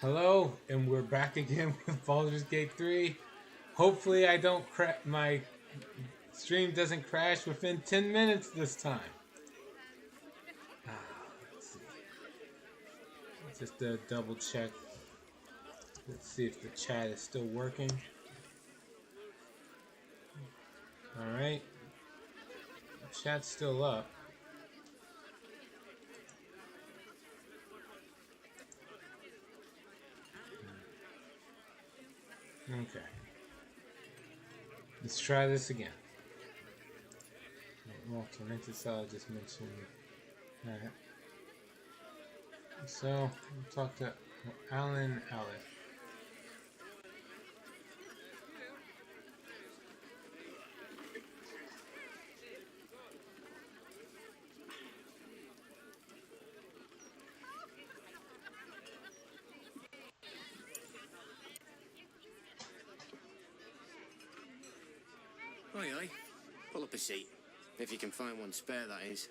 Hello, and we're back again with Baldur's Gate 3. Hopefully, I don't my stream doesn't crash within 10 minutes this time. Let's see. Just to double check. Let's see if the chat is still working. Alright. Chat's still up. Okay. Let's try this again. Well, Tormented Solid just mentioned. Alright. So, we'll talk to Alan Alec. Aye, aye. Pull up a seat. If you can find one spare, that is.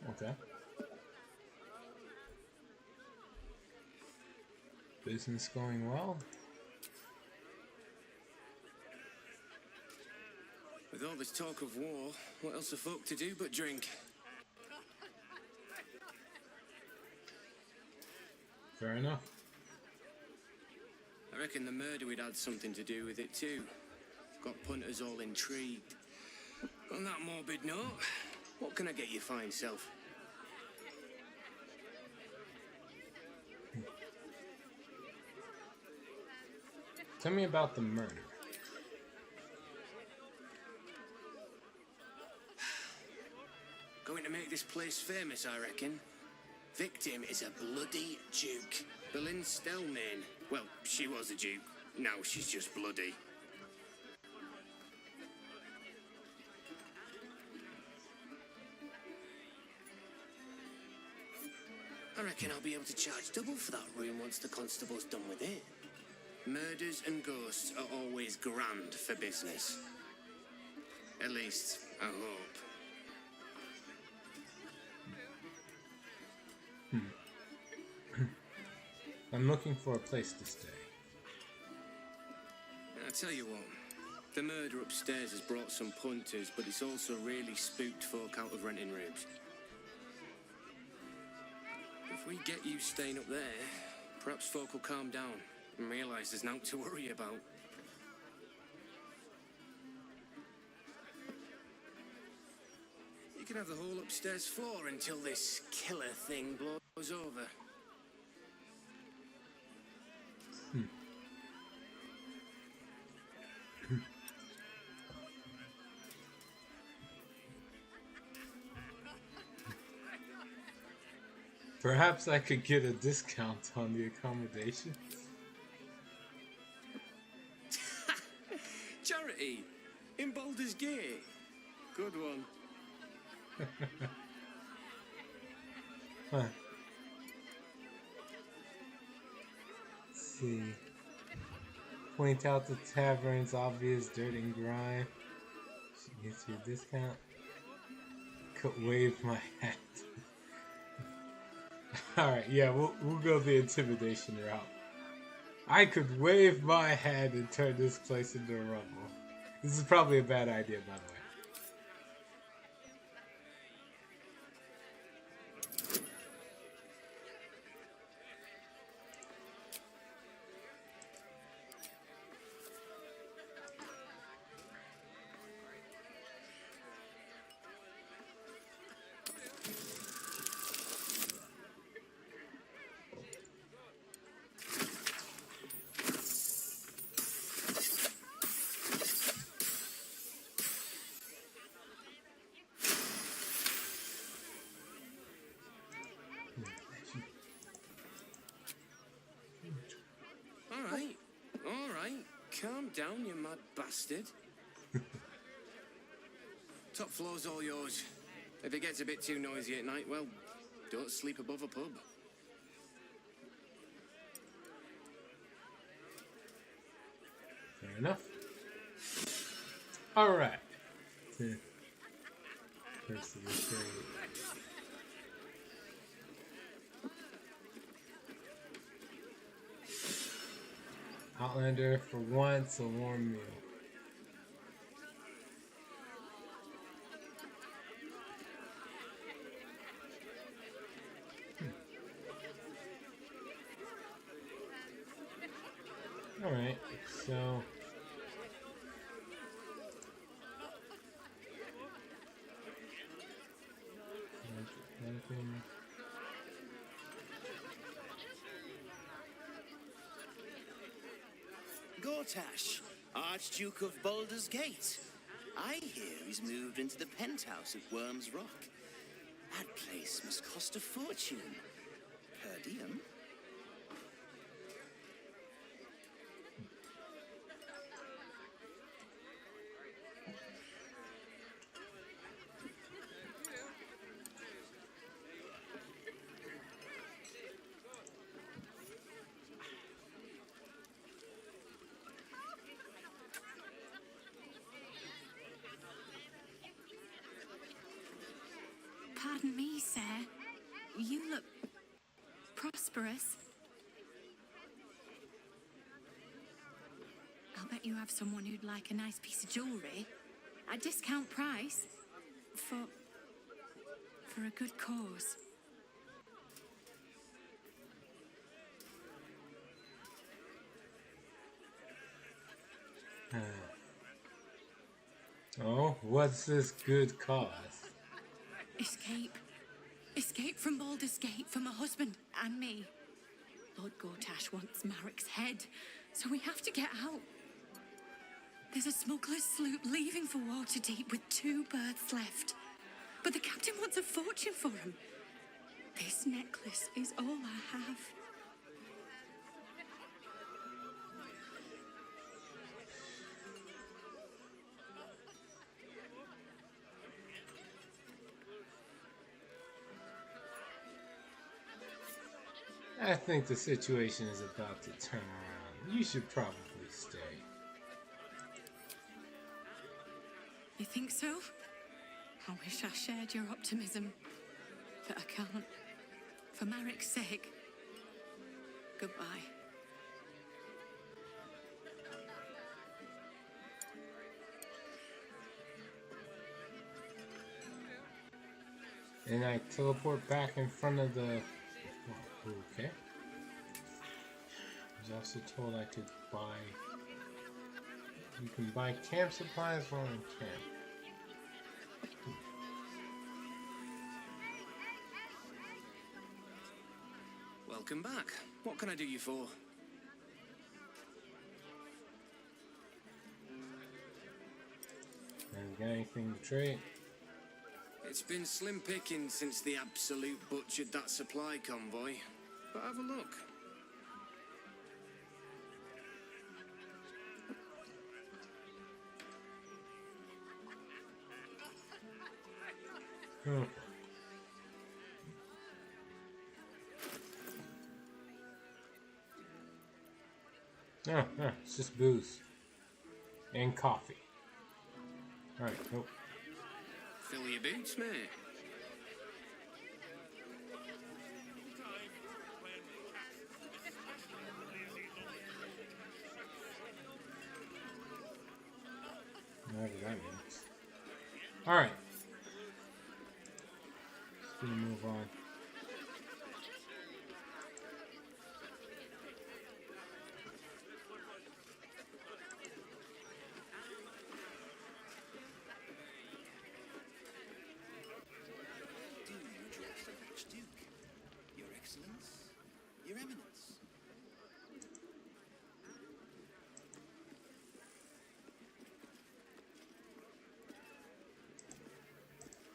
Okay. Business going well? With all this talk of war, what else are folk to do but drink? Fair enough. I reckon the murder we'd had something to do with it too. Got punters all intrigued. On that morbid note, what can I get you fine self? Tell me about the murder. Going to make this place famous, I reckon. Victim is a bloody duke. Boleyn Stelmane. Well, she was a duke. Now she's just bloody. I reckon I'll be able to charge double for that room once the constable's done with it. Murders and ghosts are always grand for business. At least, I hope. I'm looking for a place to stay. I tell you what, the murder upstairs has brought some punters, but it's also really spooked folk out of renting rooms. If we get you staying up there, perhaps folk will calm down and realise there's nothing to worry about. You can have the whole upstairs floor until this killer thing blows over. Perhaps I could get a discount on the accommodation. Charity in Baldur's Gate. Good one. Huh. Let's see. Point out the tavern's obvious dirt and grime. She gets you a discount. Could wave my hat. Alright, yeah, we'll go the intimidation route. I could wave my hand and turn this place into a rumble. This is probably a bad idea, by the way. Alright. Calm down, you mad bastard. Top floor's all yours. If it gets a bit too noisy at night, well, don't sleep above a pub. Fair enough. Alright. Curse of the trade. Outlander for once, a warm meal. Alright, so Gortash, Archduke of Baldur's Gate. I hear he's moved into the penthouse at Worm's Rock. That place must cost a fortune. Per diem. Pardon me, sir. You look prosperous. I'll bet you have someone who'd like a nice piece of jewellery at discount price for a good cause. Oh, what's this good cause? Escape. Escape from Baldur's Gate for my husband and me. Lord Gortash wants Marek's head, so we have to get out. There's a smuggler's sloop leaving for Waterdeep with 2 berths left. But the captain wants a fortune for him. This necklace is all I have. I think the situation is about to turn around. You should probably stay. You think so? I wish I shared your optimism, but I can't. For Marek's sake, goodbye. And I teleport back in front of the... Oh, okay. I was also told I could buy... You can buy camp supplies while in camp. Welcome back. What can I do you for? Have you got anything to trade? It's been slim picking since the Absolute butchered that supply convoy. But have a look. Oh. No, it's just booze. And coffee. Alright, nope. Fill your boots, mate. Whatever that means. Alright. Let's move on. Do you address the Archduke? Your Excellence? Your Eminence?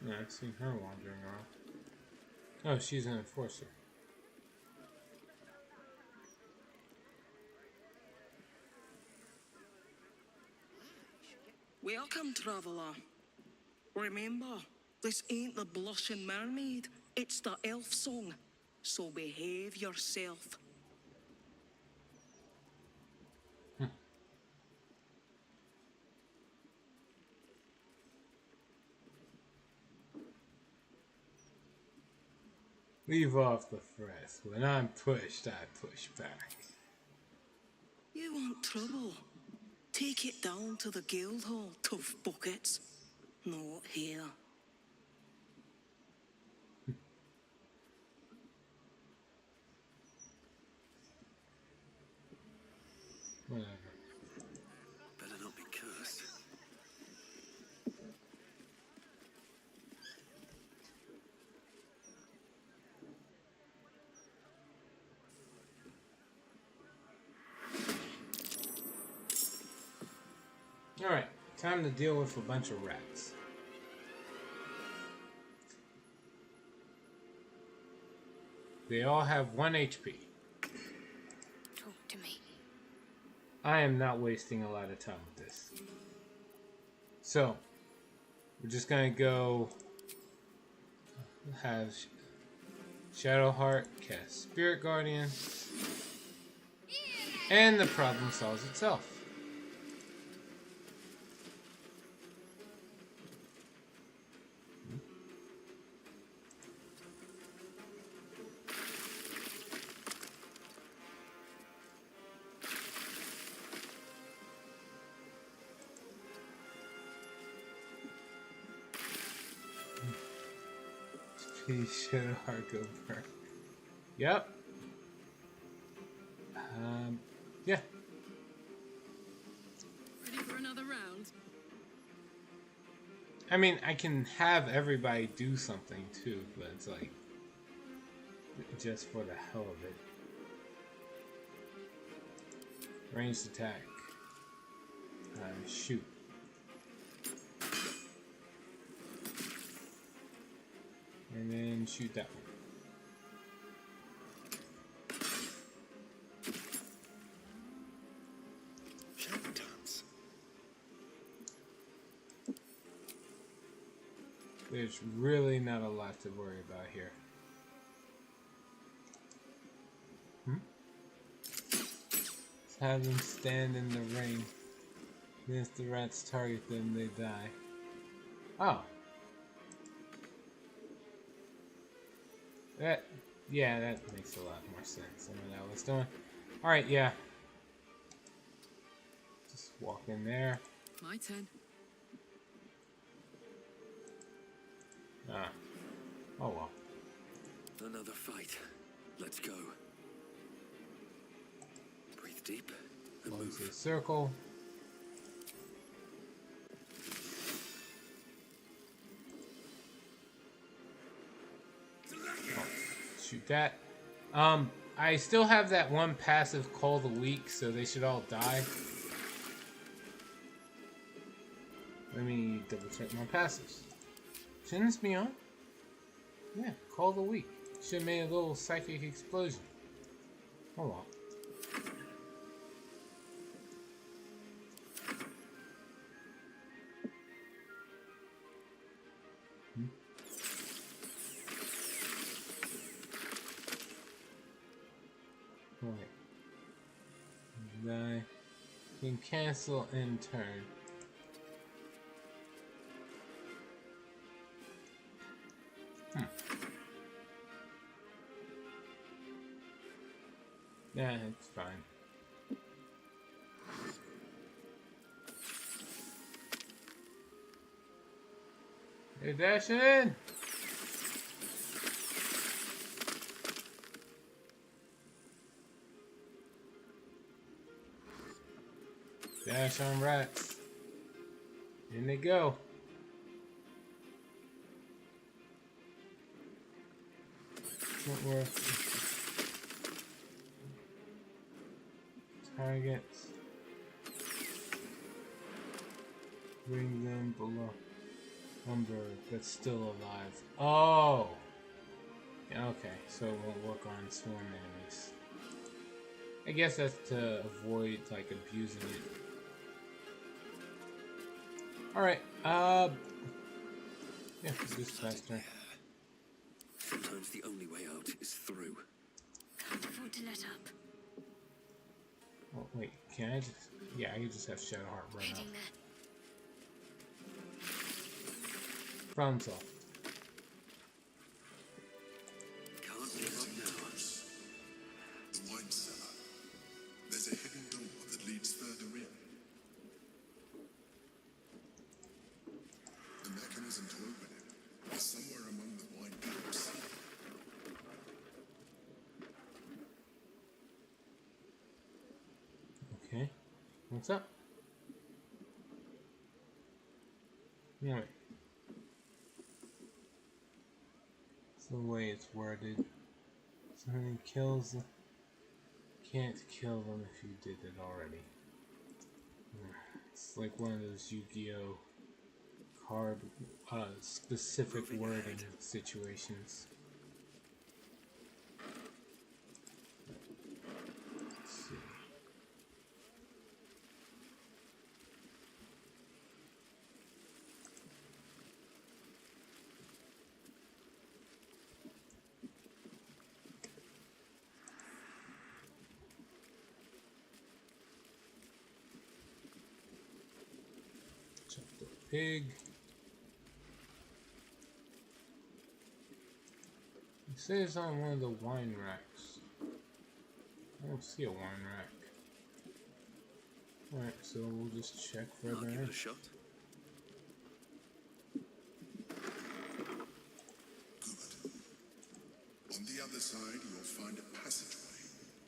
Yeah, I've seen her wandering around. Oh, she's an enforcer. Welcome, traveller. Remember, this ain't the blushing mermaid, it's the elf song. So behave yourself. Leave off the frets. When I'm pushed, I push back. You want trouble? Take it down to the guild hall, tough buckets. Not here. Whatever. Better not be cursed. Alright, time to deal with a bunch of rats. They all have 1 HP. Talk to me. I am not wasting a lot of time with this. So, we're just gonna go have Shadowheart cast Spirit Guardian, and the problem solves itself. Please, Shadowheart go burn. Yep. Yeah. Ready for another round? I mean, I can have everybody do something too, but it's like just for the hell of it. Ranged attack. Shoot. And then shoot that one. Dance. There's really not a lot to worry about here. Let's have them stand in the ring. Then if the rats target them, they die. Oh. Yeah, that makes a lot more sense than what I was doing. Alright, yeah. Just walk in there. My turn. Ah. Oh well. Another fight. Let's go. Breathe deep and Close the move. circle. Shoot that. I still have that one passive Call the Weak, so they should all die. Let me double check my passives. Shouldn't this be on? Yeah, Call the Weak. Should have made a little psychic explosion. Oh well. Right. Die. Can cancel in turn. Yeah, it's fine. Hey, dash in! Dash on rats. In they go. Wentworth. Targets. Bring them below. Umber, that's still alive. Oh! Yeah, okay, so it won't work on sworn enemies. I guess that's to avoid, like, abusing it. Alright, yeah, this faster. Sometimes the only way out is through. Can't afford to let up. Oh, wait, can I just... Yeah, I can just have Shadowheart run up. Heading there. Problem solved. Can't chosen to open it are somewhere among the wine cups. Okay. What's up? Right. It's the way it's worded. Something kills. Can't kill them if you did it already. It's like one of those Yu-Gi-Oh! Card specific wording situations. Let's see. Chop the pig. It says on one of the wine racks. I don't see a wine rack. Alright, so we'll just check further I'll give in. it a shot. Good. On the other side, you'll find a passageway,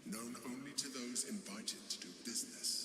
known only to those invited to do business.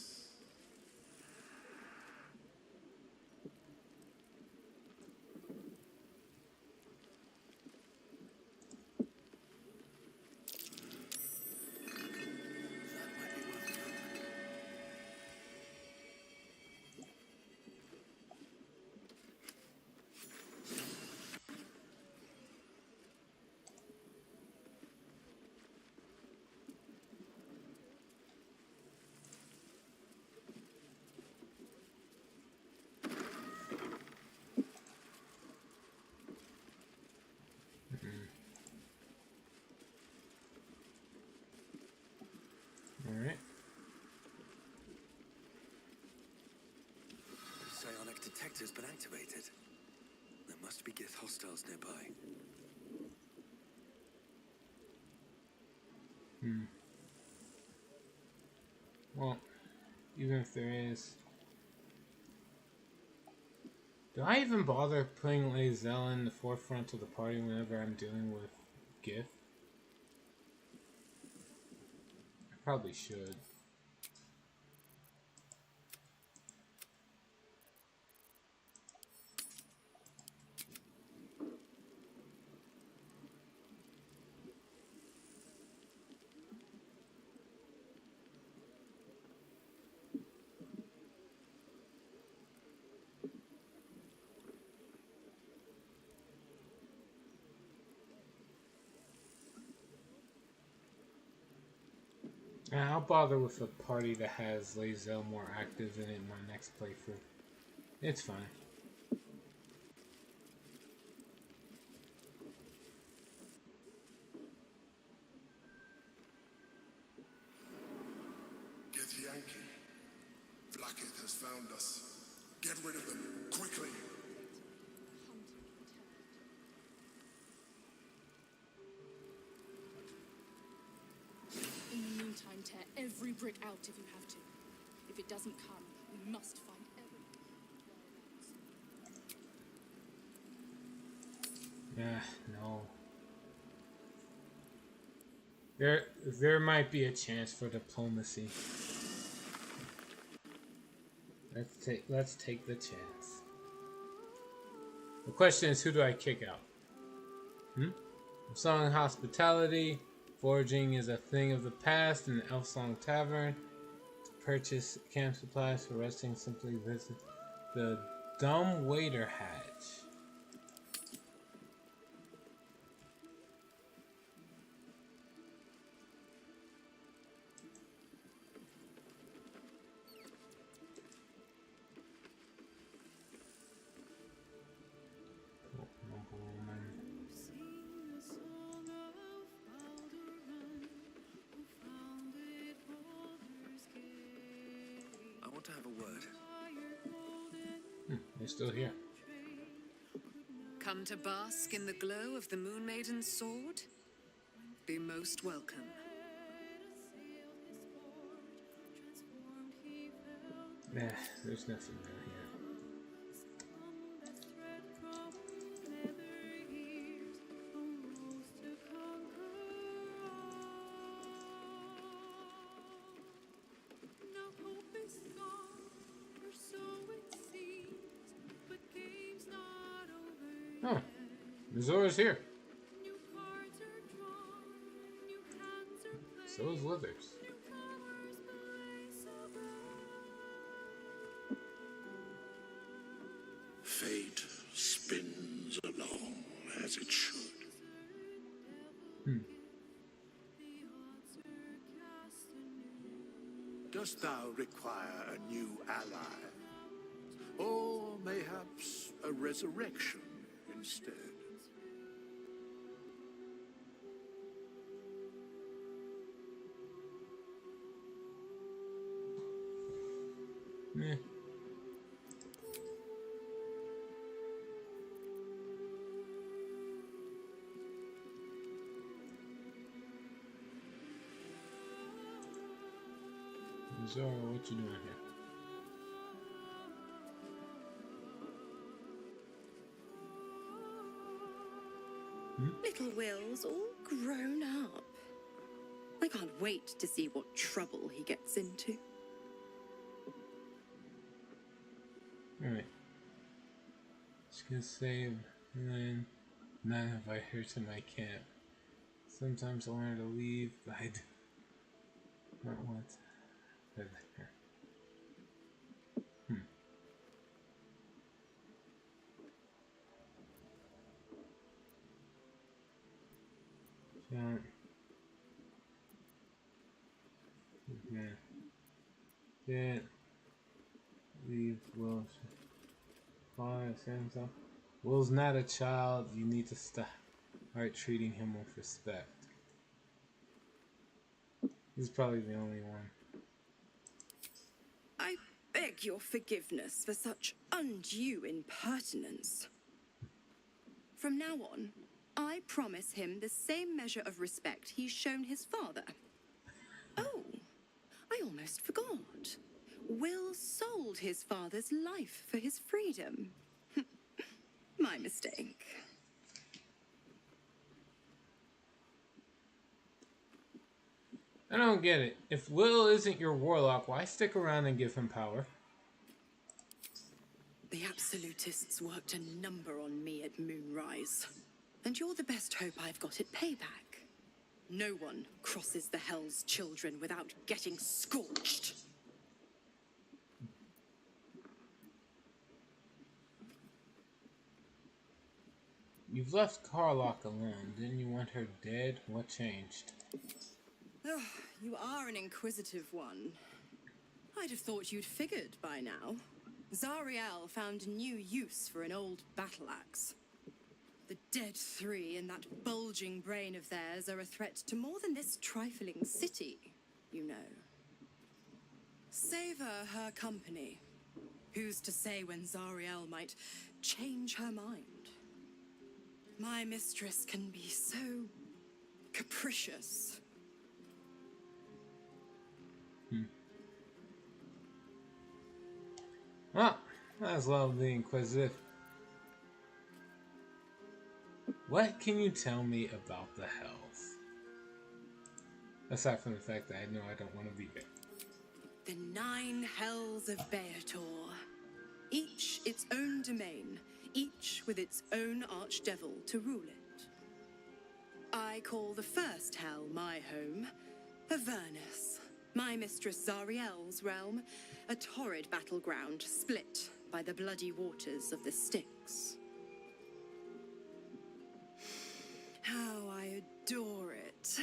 Alright. Psionic detector's been activated. There must be Gith hostiles nearby. Well, even if there is... Do I even bother putting Lae'zel in the forefront of the party whenever I'm dealing with Gith? I probably should. I'll bother with a party that has Lae'zel more active in it in my next playthrough. It's fine. Get Yankee. Vlaakith has found us. Get rid of them, quickly. In the meantime, tear every brick out if you have to. If it doesn't come, we must find No. There might be a chance for diplomacy. Let's take the chance. The question is, who do I kick out? I'm selling hospitality. Foraging is a thing of the past in the Elf Song Tavern. To purchase camp supplies for resting, simply visit the Dumb Waiter Hatch. I want to have a word. They're still here. Come to bask in the glow of the Moon Maiden's sword? Be most welcome. Nah, there's nothing down here. Huh. Mizora's here. So is Withers. Fate spins along as it should. Dost thou require a new ally? Or mayhaps a resurrection instead? Meh. Zora, what you doing here? Little Will's all grown up. I can't wait to see what trouble he gets into. Alright. Just gonna save, and then none invite her to my camp. Sometimes I want her to leave, but I do not want her there. Can't. Can't leave Will. Will's not a child. You need to start treating him with respect. He's probably the only one. I beg your forgiveness for such undue impertinence. From now on, I promise him the same measure of respect he's shown his father. Oh, I almost forgot. Will sold his father's life for his freedom. My mistake. I don't get it. If Will isn't your warlock, why stick around and give him power? The Absolutists worked a number on me at Moonrise. And you're the best hope I've got at payback. No one crosses the Hell's Children without getting scorched. You've left Carlock alone. Didn't you want her dead? What changed? Oh, you are an inquisitive one. I'd have thought you'd figured by now. Zariel found a new use for an old battle axe. The dead three and that bulging brain of theirs are a threat to more than this trifling city, you know. Savor her company. Who's to say when Zariel might change her mind? My mistress can be so capricious. Well, might as well be inquisitive. What can you tell me about the Hells? Aside from the fact that I know I don't want to be there. The 9 Hells of Beator. Each its own domain, each with its own archdevil to rule it. I call the first Hell my home, Avernus. My mistress Zariel's realm, a torrid battleground split by the bloody waters of the Styx. How I adore it,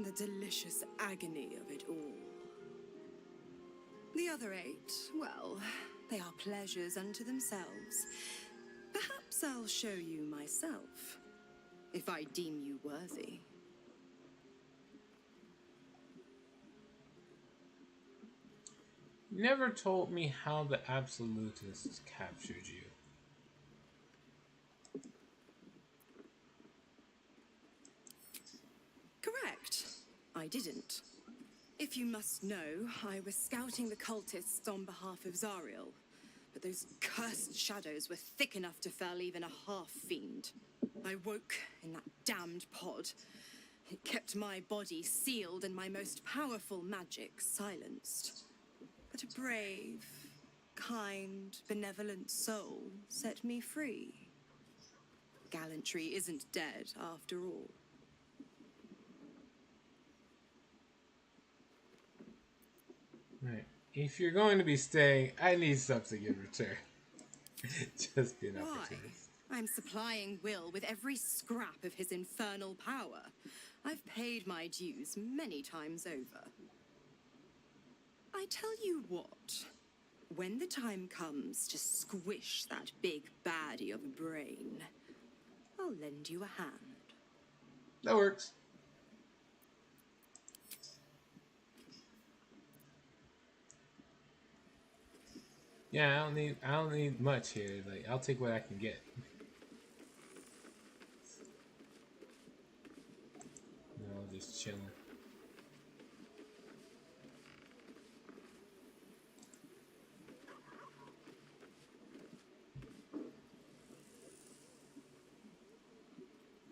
the delicious agony of it all. The other 8, well, they are pleasures unto themselves. Perhaps I'll show you myself, if I deem you worthy. You never told me how the Absolutists captured you. Correct. I didn't. If you must know, I was scouting the cultists on behalf of Zariel, but those cursed shadows were thick enough to fell even a half-fiend. I woke in that damned pod. It kept my body sealed and my most powerful magic silenced. But a brave, kind, benevolent soul set me free. gallantry isn't dead after all. Right. If you're going to be staying, I need something in return. Just be an Why? opportunist. I'm supplying Will with every scrap of his infernal power. I've paid my dues many times over. I tell you what, when the time comes to squish that big baddie of a brain, I'll lend you a hand. That works. Yeah, I don't need much here. Like, I'll take what I can get. No, just chilling.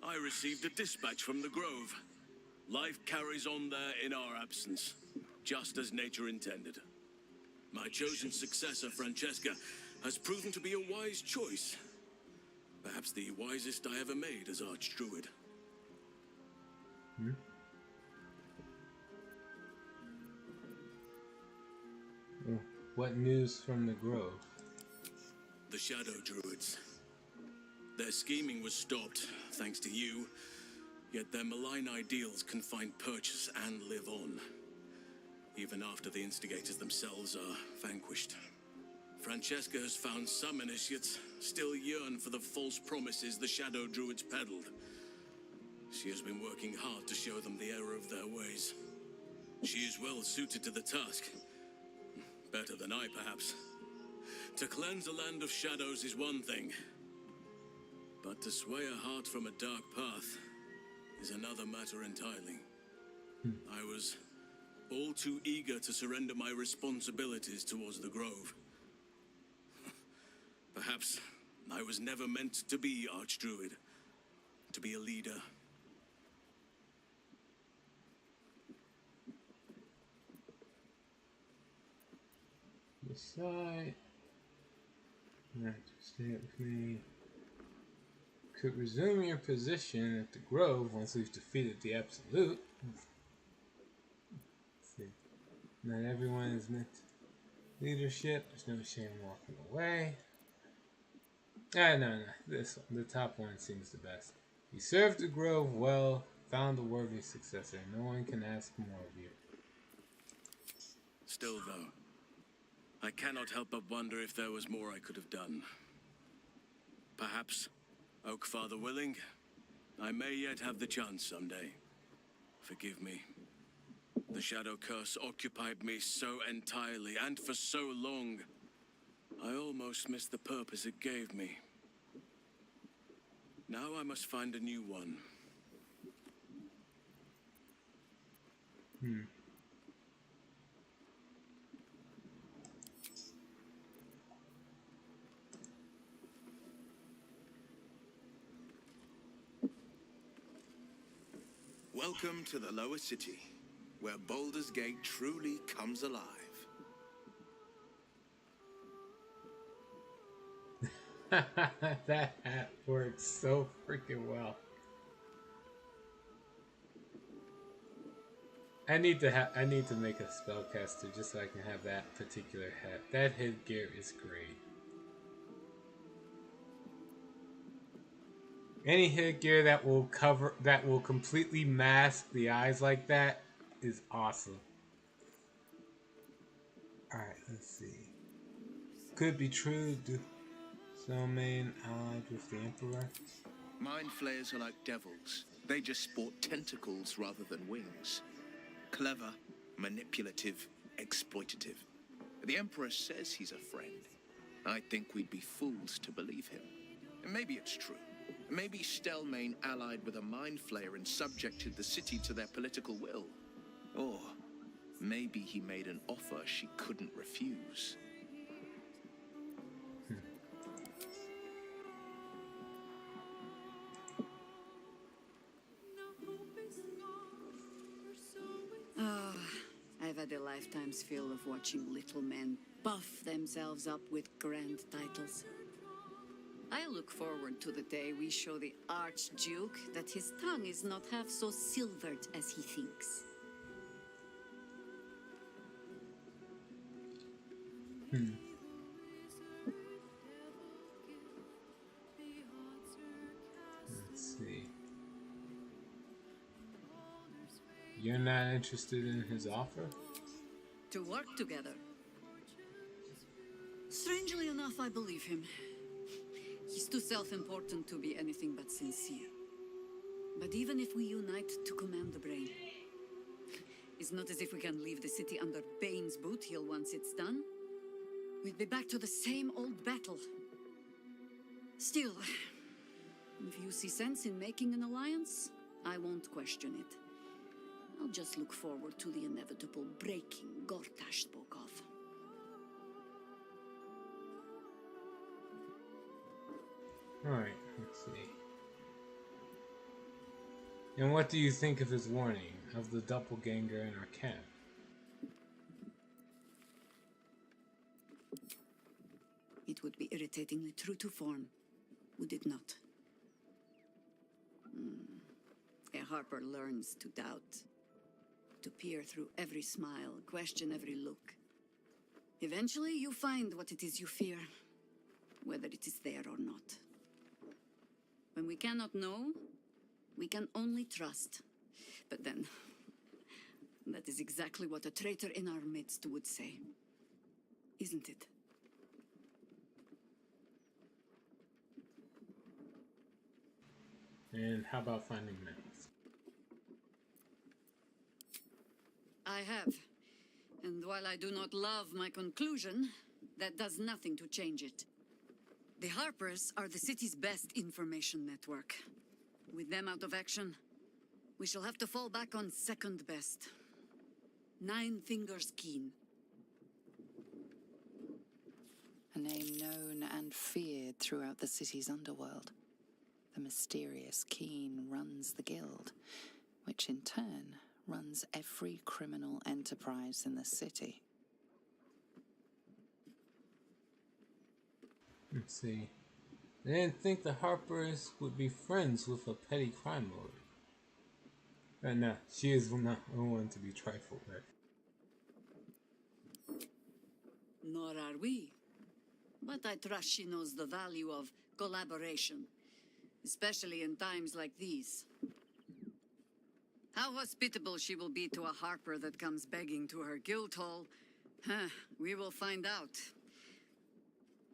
I received a dispatch from the Grove. Life carries on there in our absence, just as nature intended. My chosen successor, Francesca, has proven to be a wise choice. Perhaps the wisest I ever made as Archdruid. What news from the Grove? The Shadow Druids. Their scheming was stopped, thanks to you, yet their malign ideals can find purchase and live on, even after the instigators themselves are vanquished. Francesca has found some initiates still yearn for the false promises the Shadow Druids peddled. She has been working hard to show them the error of their ways. She is well suited to the task. Better than I, perhaps. To cleanse a land of shadows is one thing, but to sway a heart from a dark path is another matter entirely. I was all too eager to surrender my responsibilities towards the Grove. Perhaps I was never meant to be Archdruid, to be a leader. Decide. Not to stay with me. Could resume your position at the Grove once we've defeated the Absolute. Let's see. Not everyone is meant leadership. There's no shame in walking away. No. This one, the top one seems the best. You served the Grove well, found a worthy successor. No one can ask more of you. Still, though, I cannot help but wonder if there was more I could have done. Perhaps, Oak Father willing, I may yet have the chance someday. Forgive me. The Shadow Curse occupied me so entirely and for so long, I almost missed the purpose it gave me. Now I must find a new one. Welcome to the Lower City, where Baldur's Gate truly comes alive. That hat works so freaking well. I need to make a spellcaster just so I can have that particular hat. That headgear is great. Any headgear that will completely mask the eyes like that is awesome. Alright, let's see. Could be true. Snowman allied with the Emperor. Mind flayers are like devils. They just sport tentacles rather than wings. Clever, manipulative, exploitative. The Emperor says he's a friend. I think we'd be fools to believe him. And maybe it's true. Maybe Stelmane allied with a mind flayer and subjected the city to their political will. Or maybe he made an offer she couldn't refuse. I've had a lifetime's fill of watching little men buff themselves up with grand titles. I look forward to the day we show the Archduke that his tongue is not half so silvered as he thinks. Let's see. You're not interested in his offer? To work together. Strangely enough, I believe him. He's too self-important to be anything but sincere. But even if we unite to command the brain, it's not as if we can leave the city under Bane's boot heel once it's done. We'd be back to the same old battle. Still, if you see sense in making an alliance, I won't question it. I'll just look forward to the inevitable breaking Gortash spoke of. Alright, let's see. And what do you think of his warning of the doppelganger in our camp? It would be irritatingly true to form, would it not? A Harper learns to doubt, to peer through every smile, question every look. Eventually, you find what it is you fear, whether it is there or not. When we cannot know, we can only trust. But then, that is exactly what a traitor in our midst would say, isn't it? And how about finding metals? I have. And while I do not love my conclusion, that does nothing to change it. The Harpers are the city's best information network. With them out of action, we shall have to fall back on second best. Nine Fingers Keen. A name known and feared throughout the city's underworld. The mysterious Keen runs the guild, which in turn runs every criminal enterprise in the city. Let's see. They didn't think the Harpers would be friends with a petty crime lord. No, she is not one to be trifled with. Nor are we. But I trust she knows the value of collaboration, especially in times like these. How hospitable she will be to a Harper that comes begging to her guild hall, we will find out.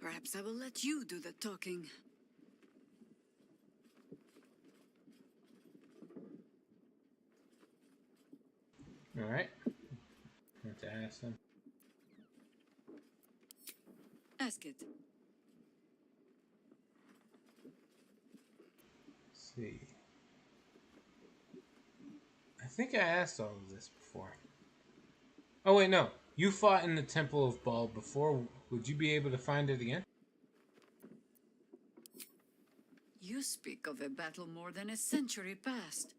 Perhaps I will let you do the talking. Alright. I have to ask them. Ask it. Let's see. I think I asked all of this before. Oh wait, no. You fought in the Temple of Baal before. Would you be able to find it again? You speak of a battle more than a century past.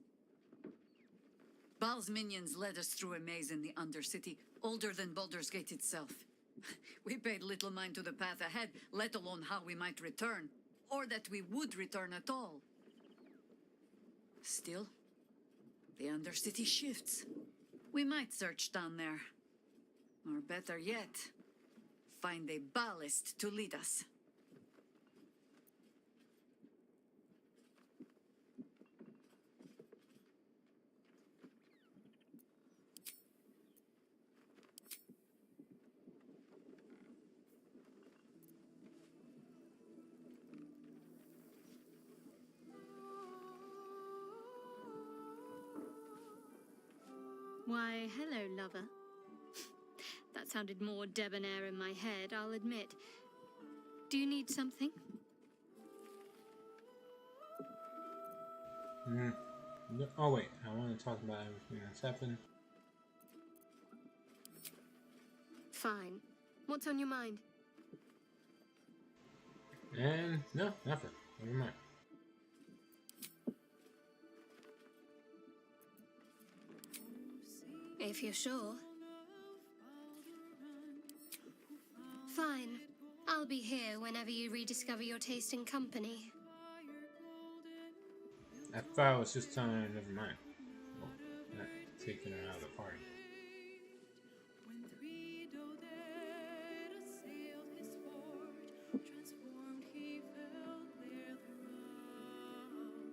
Baal's minions led us through a maze in the Undercity, older than Baldur's Gate itself. We paid little mind to the path ahead, let alone how we might return, or that we would return at all. Still, the Undercity shifts. We might search down there. Or better yet, find a ballast to lead us. Why, hello, lover. That sounded more debonair in my head, I'll admit. Do you need something? No. Oh wait, I want to talk about everything that's happened. Fine. What's on your mind? And no, nothing. Never mind. If you're sure. Fine. I'll be here whenever you rediscover your taste in company. I thought I was just telling her, never mind. Well, not taking her out of the party.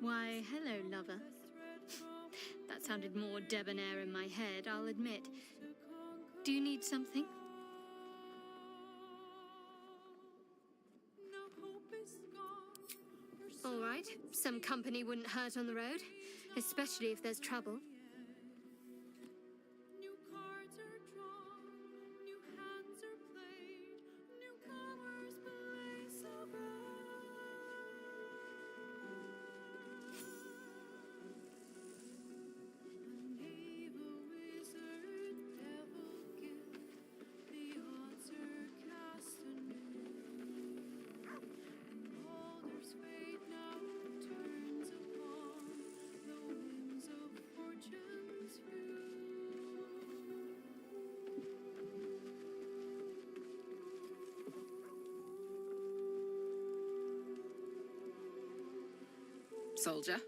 Why, hello, lover. That sounded more debonair in my head, I'll admit. Do you need something? All right, some company wouldn't hurt on the road, especially if there's trouble. Soldier.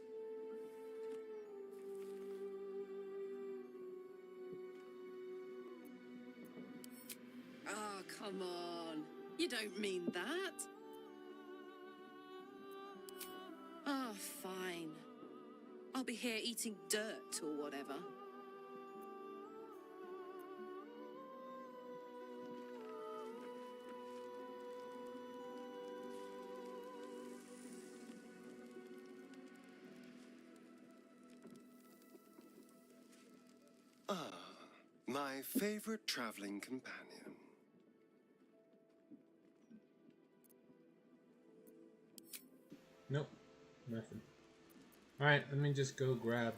Oh, come on. You don't mean that. Oh, fine. I'll be here eating dirt or whatever. My favorite traveling companion. Nope, nothing. Alright, let me just go grab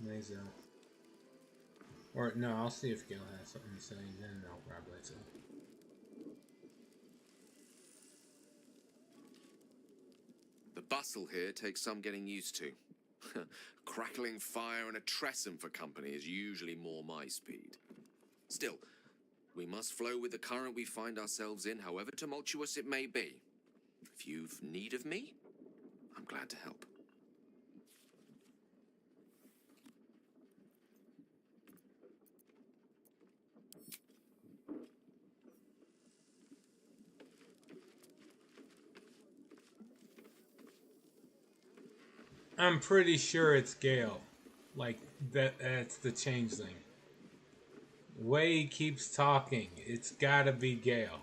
Lazo. Or no, I'll see if Gil has something to say, and then I'll grab Lazo. The bustle here takes some getting used to. Crackling fire and a tresson for company is usually more my speed. Still, we must flow with the current we find ourselves in, however tumultuous it may be. If you've need of me, I'm glad to help. I'm pretty sure it's Gale. Like, that's the changeling. The way he keeps talking, it's gotta be Gale.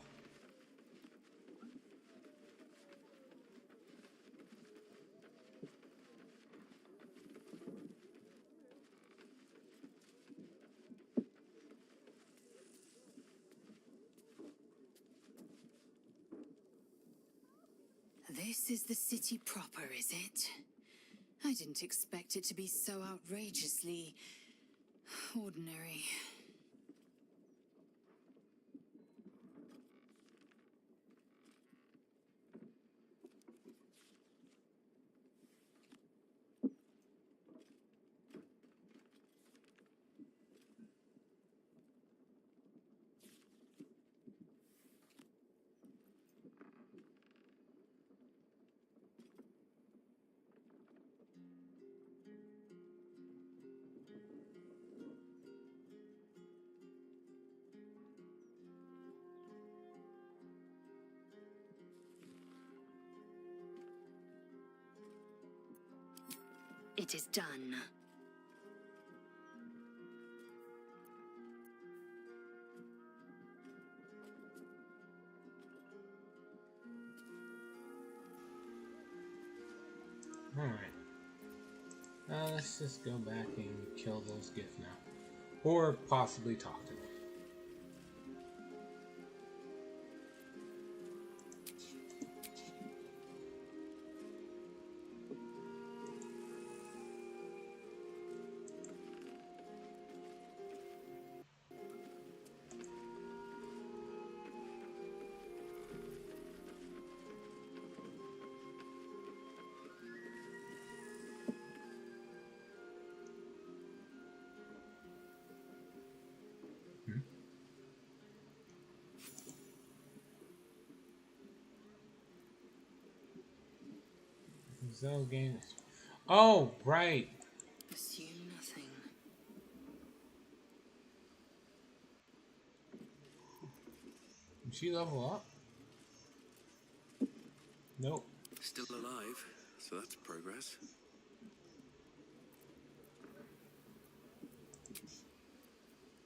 This is the city proper, is it? I didn't expect it to be so outrageously ordinary. It is done. Alright. Let's just go back and kill those gifts now. Or possibly talk to them. Zell game. Oh, right. Assume nothing. Did she level up? Nope. Still alive, so that's progress.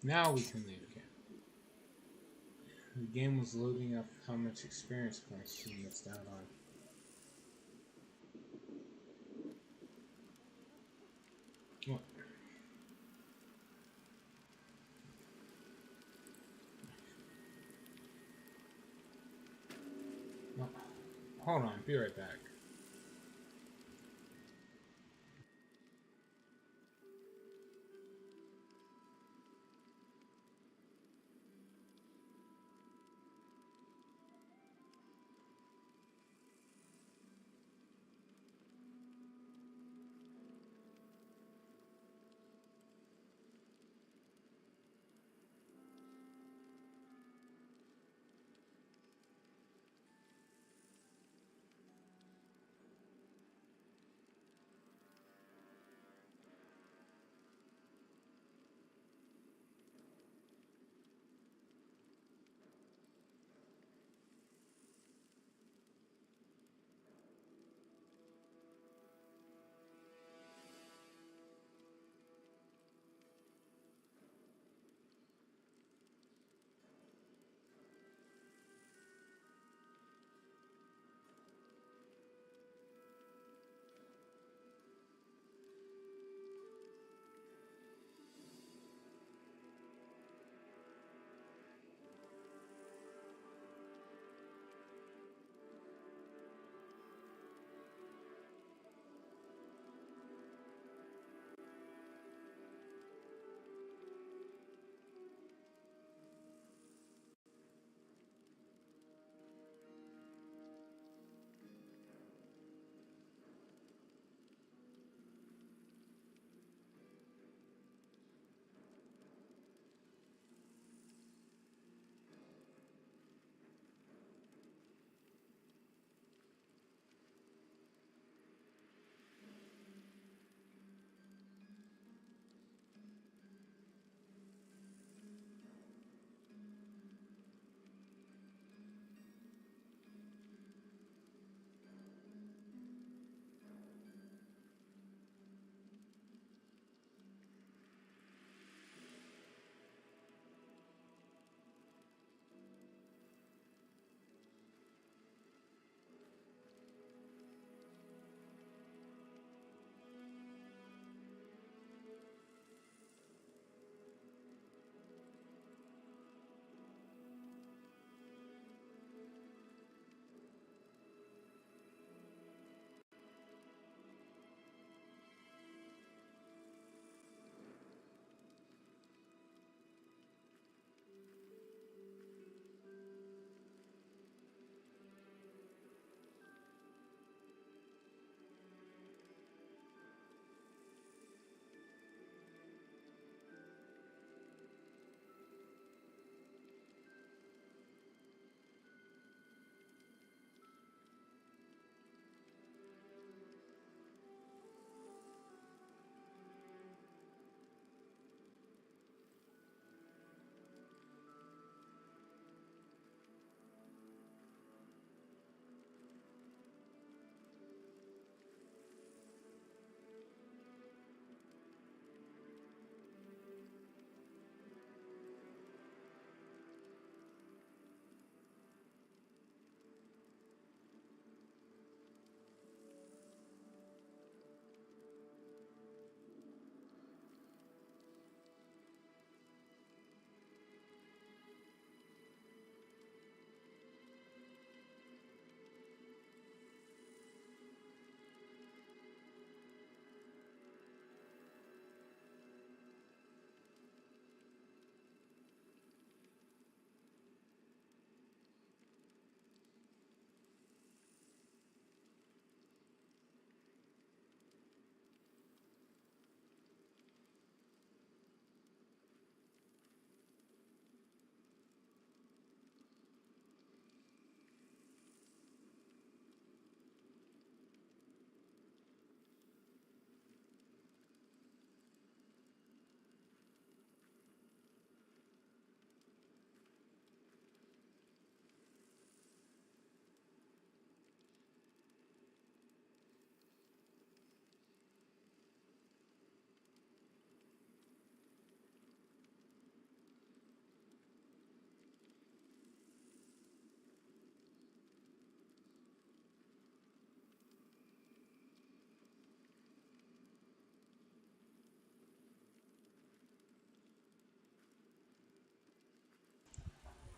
Now we can leave camp. The game was loading up how much experience points she missed out on. What? No. Hold on, be right back.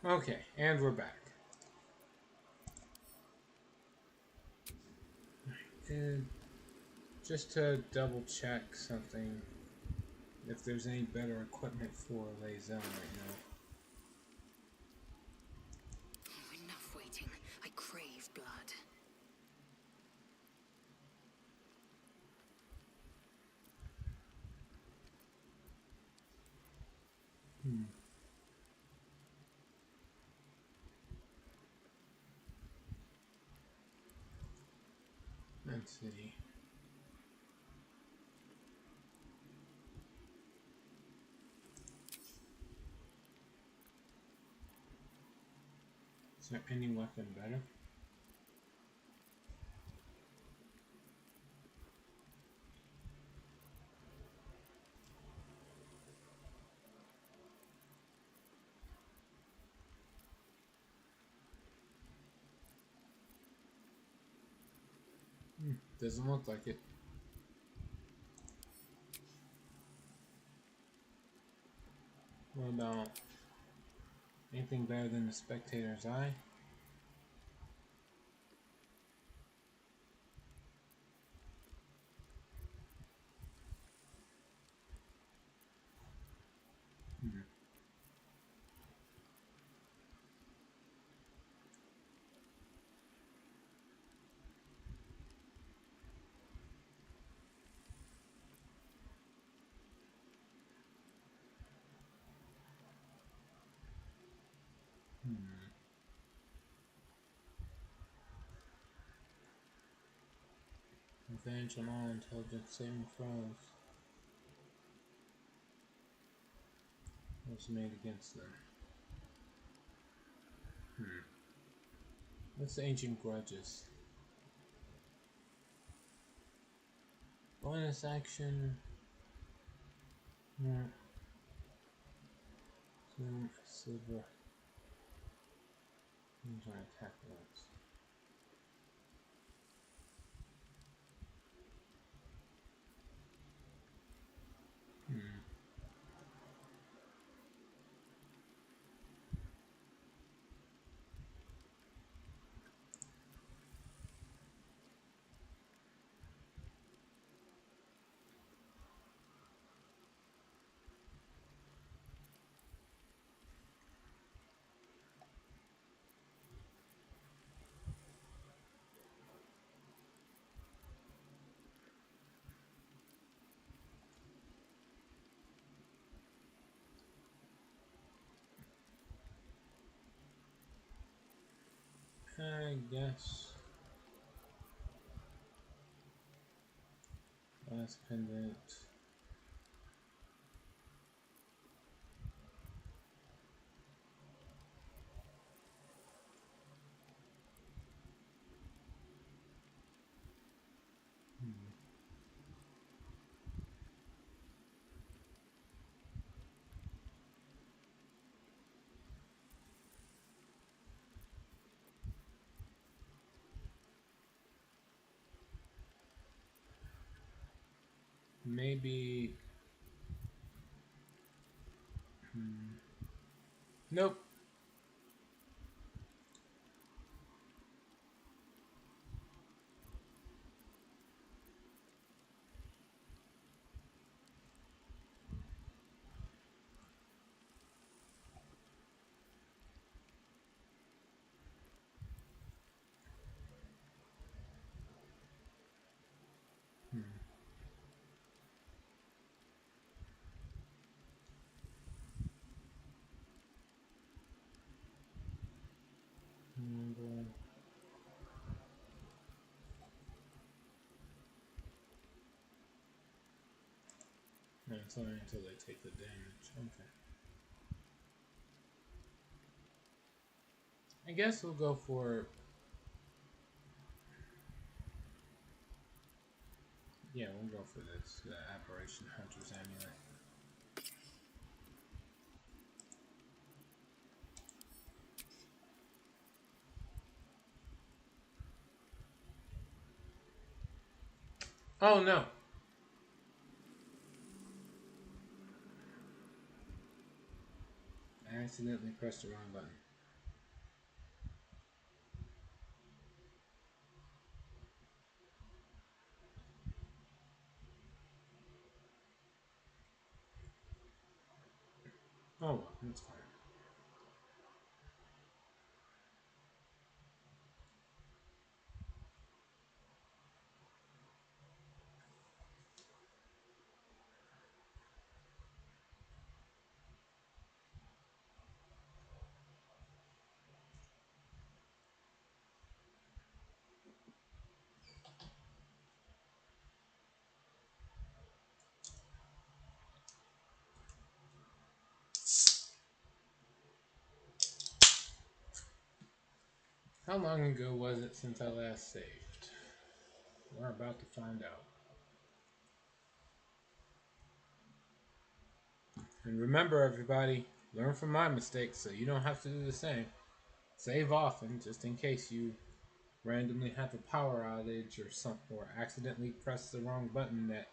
Okay, and we're back. And just to double check something, if there's any better equipment for Xyz right now. Oh, enough waiting. I crave blood. Let's see. Is there any weapon better? Doesn't look like it. What about anything better than the spectator's eye? Revenge on all intelligent saving throws was made against them. What's the ancient grudges? Bonus action. Silver. These are attack rolls. I guess. Last pendant. Maybe. Nope. No, it's only until they take the damage. Okay. I guess we'll go for. Yeah, we'll go for this. The Apparition Hunter's Amulet. Oh no! I accidentally pressed the wrong button. Oh, well, that's fine. How long ago was it since I last saved? We're about to find out. And remember, everybody, learn from my mistakes so you don't have to do the same. Save often, just in case you randomly have a power outage or accidentally press the wrong button that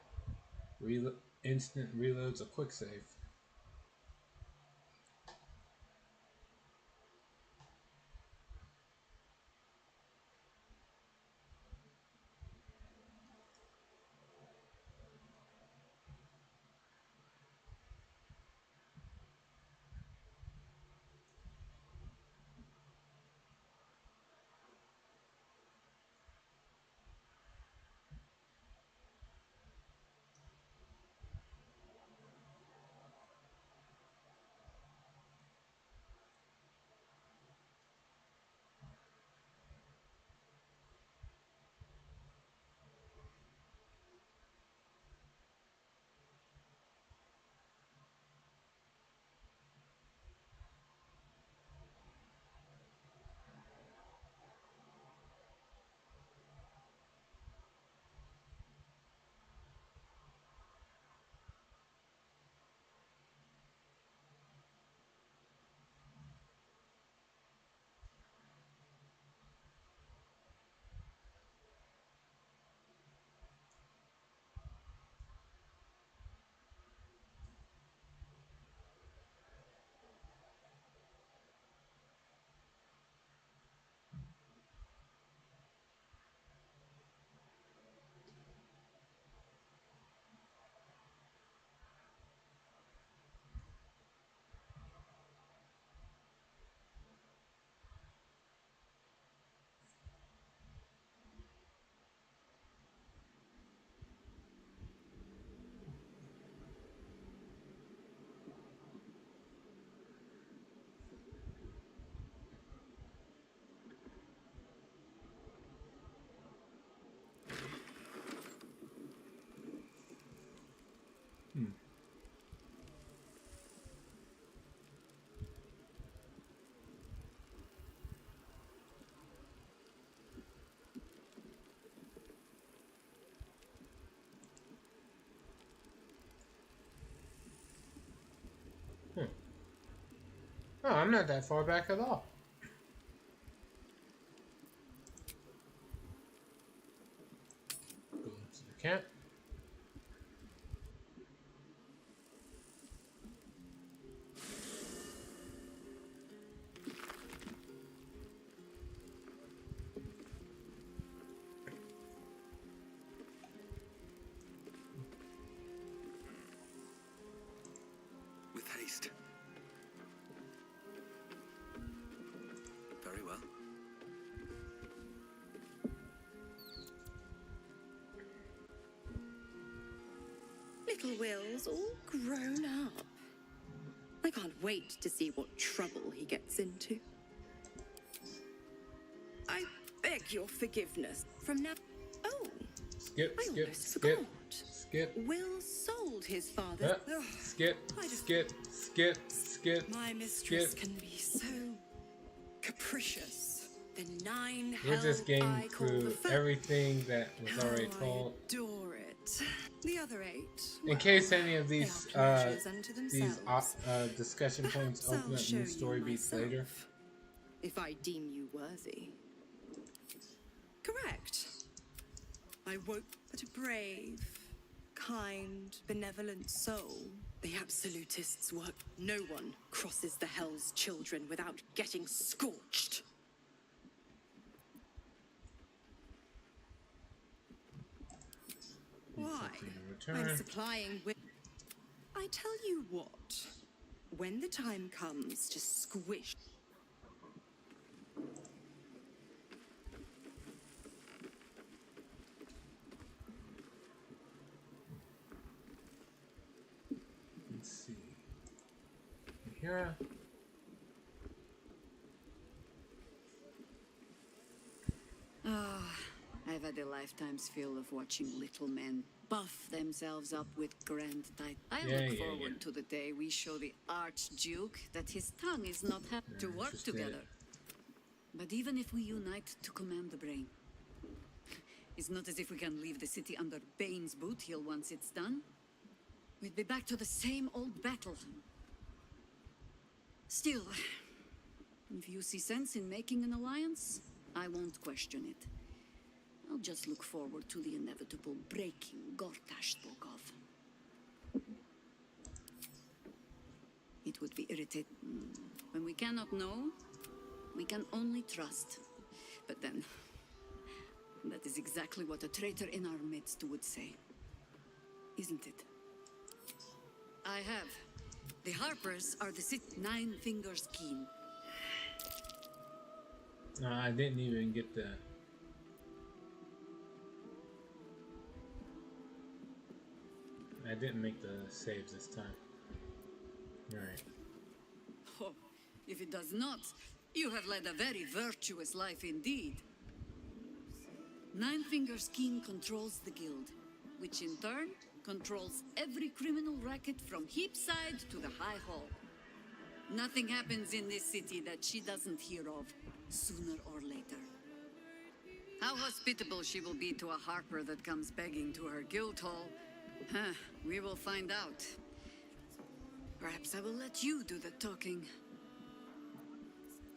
instant reloads a quick save. Oh, I'm not that far back at all. Go into the camp. With haste. Very well. Little Will's all grown up. I can't wait to see what trouble he gets into. I beg your forgiveness. From now... Oh, Skip. Will sold his father... Skip. My mistress can be so capricious. The 9 We're just getting I call through the everything that was already told. I adore it. The other 8... In case any of these discussion points open up new story beats later. If I deem you worthy. Correct. I woke but a brave, kind, benevolent soul. The absolutists work. No one crosses the Hell's Children without getting scorched. Why? I'm supplying with... I tell you what. when the time comes to squish... Let's see. Here. I've had a lifetime's fill of watching little men buff themselves up with grand titles. I look forward to the day we show the Archduke that his tongue is not happy to work together. But even if we unite to command the brain, it's not as if we can leave the city under Bane's boot heel once it's done. We'd be back to the same old battle. Still, if you see sense in making an alliance, I won't question it. I'll just look forward to the inevitable breaking Gortash spoke of. It would be irritating. When we cannot know, we can only trust. But then, that is exactly what a traitor in our midst would say. Isn't it? I have. The Harpers are the 9 fingers keen. No, I didn't even get the... I didn't make the saves this time. Alright. Oh, if it does not, you have led a very virtuous life indeed. 9 Fingers Keen controls the guild, which in turn controls every criminal racket from Heapside to the High Hall. Nothing happens in this city that she doesn't hear of, sooner or later. How hospitable she will be to a Harper that comes begging to her guild hall, we will find out. Perhaps I will let you do the talking.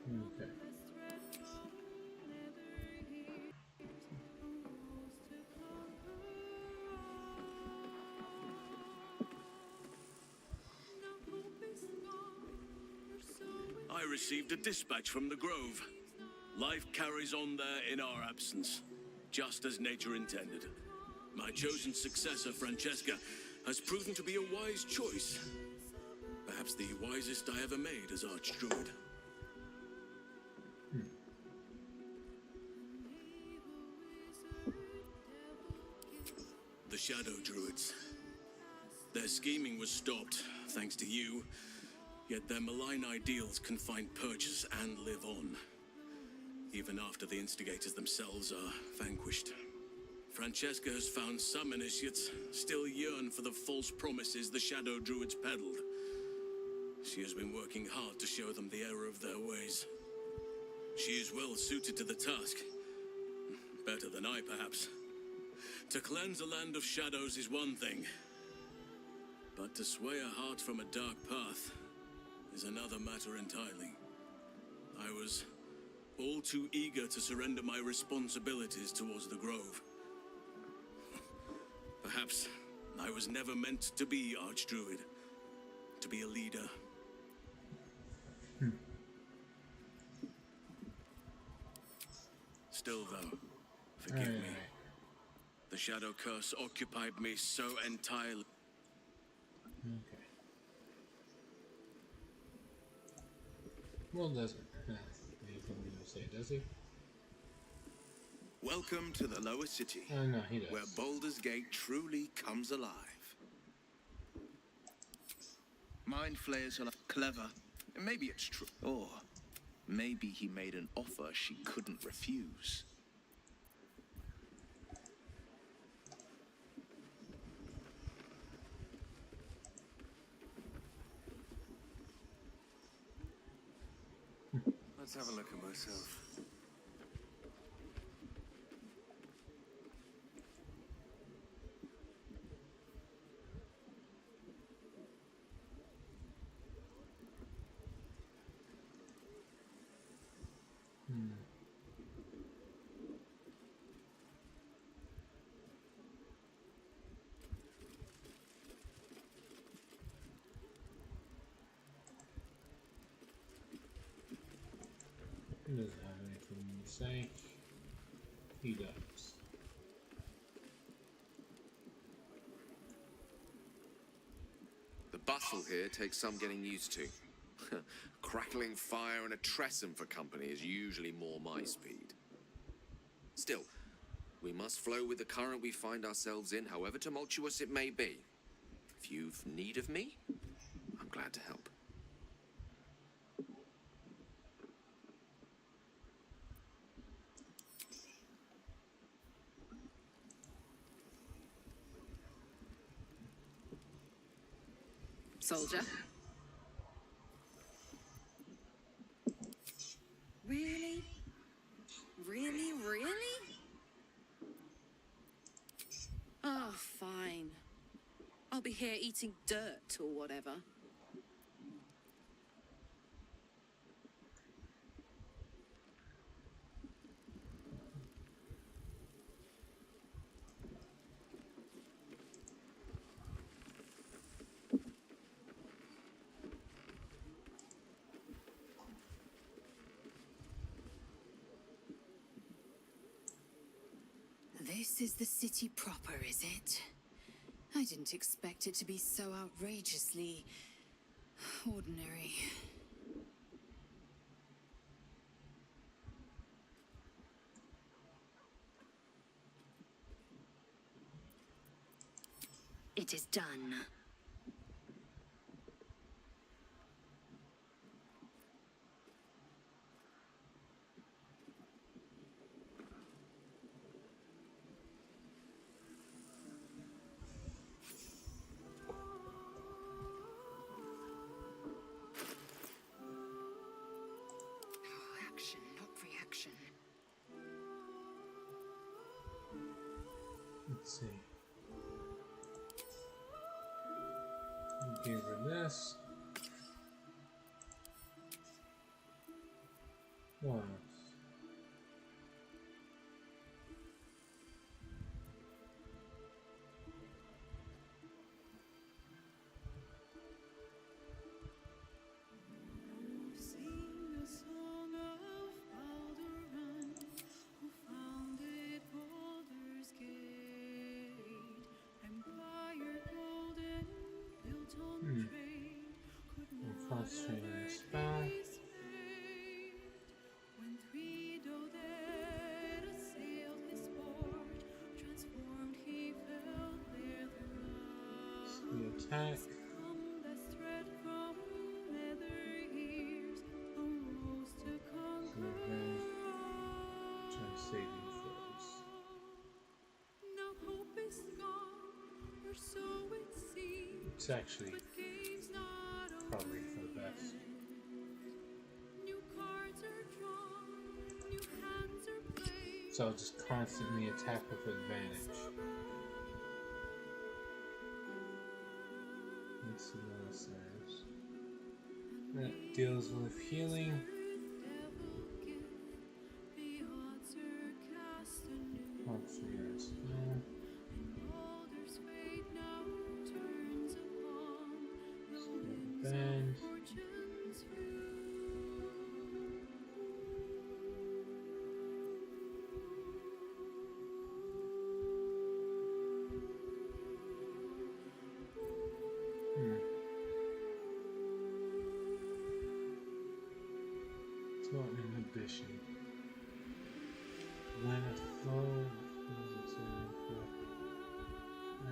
Okay. I received a dispatch from the Grove. Life carries on there in our absence, just as nature intended. My chosen successor, Francesca, has proven to be a wise choice. Perhaps the wisest I ever made as Archdruid. The Shadow Druids. Their scheming was stopped, thanks to you, yet their malign ideals can find purchase and live on, even after the instigators themselves are vanquished. Francesca has found some initiates still yearn for the false promises the Shadow Druids peddled. She has been working hard to show them the error of their ways. She is well suited to the task. Better than I, perhaps. To cleanse a land of shadows is one thing, but to sway a heart from a dark path is another matter entirely. I was all too eager to surrender my responsibilities towards the Grove. Perhaps I was never meant to be Archdruid, to be a leader. Still, though, forgive me. The Shadow Curse occupied me so entirely. Okay. Well, doesn't have anything to say, does he? Welcome to the lower city, No, he does. where Baldur's Gate truly comes alive. Mind flayers are clever, and maybe it's true. Or maybe he made an offer she couldn't refuse. Let's have a look at myself. He doesn't have anything to say. He does. The bustle here takes some getting used to. Crackling fire and a tresson for company is usually more my speed. Still, we must flow with the current we find ourselves in, however tumultuous it may be. If you've need of me, I'm glad to help. Soldier? Really? Really, really? Oh, fine. I'll be here eating dirt or whatever. This is the city proper, is it? I didn't expect it to be so outrageously ordinary. It is done. Action, not reaction. Let's see. Give her this. What else? Concentrate on the spell. The attack. Try saving throws. It's actually probably for the best. So I'll just constantly attack with advantage. Let's see what else there is. That deals with healing. Yes. Bend. Thought inhibition. When a flow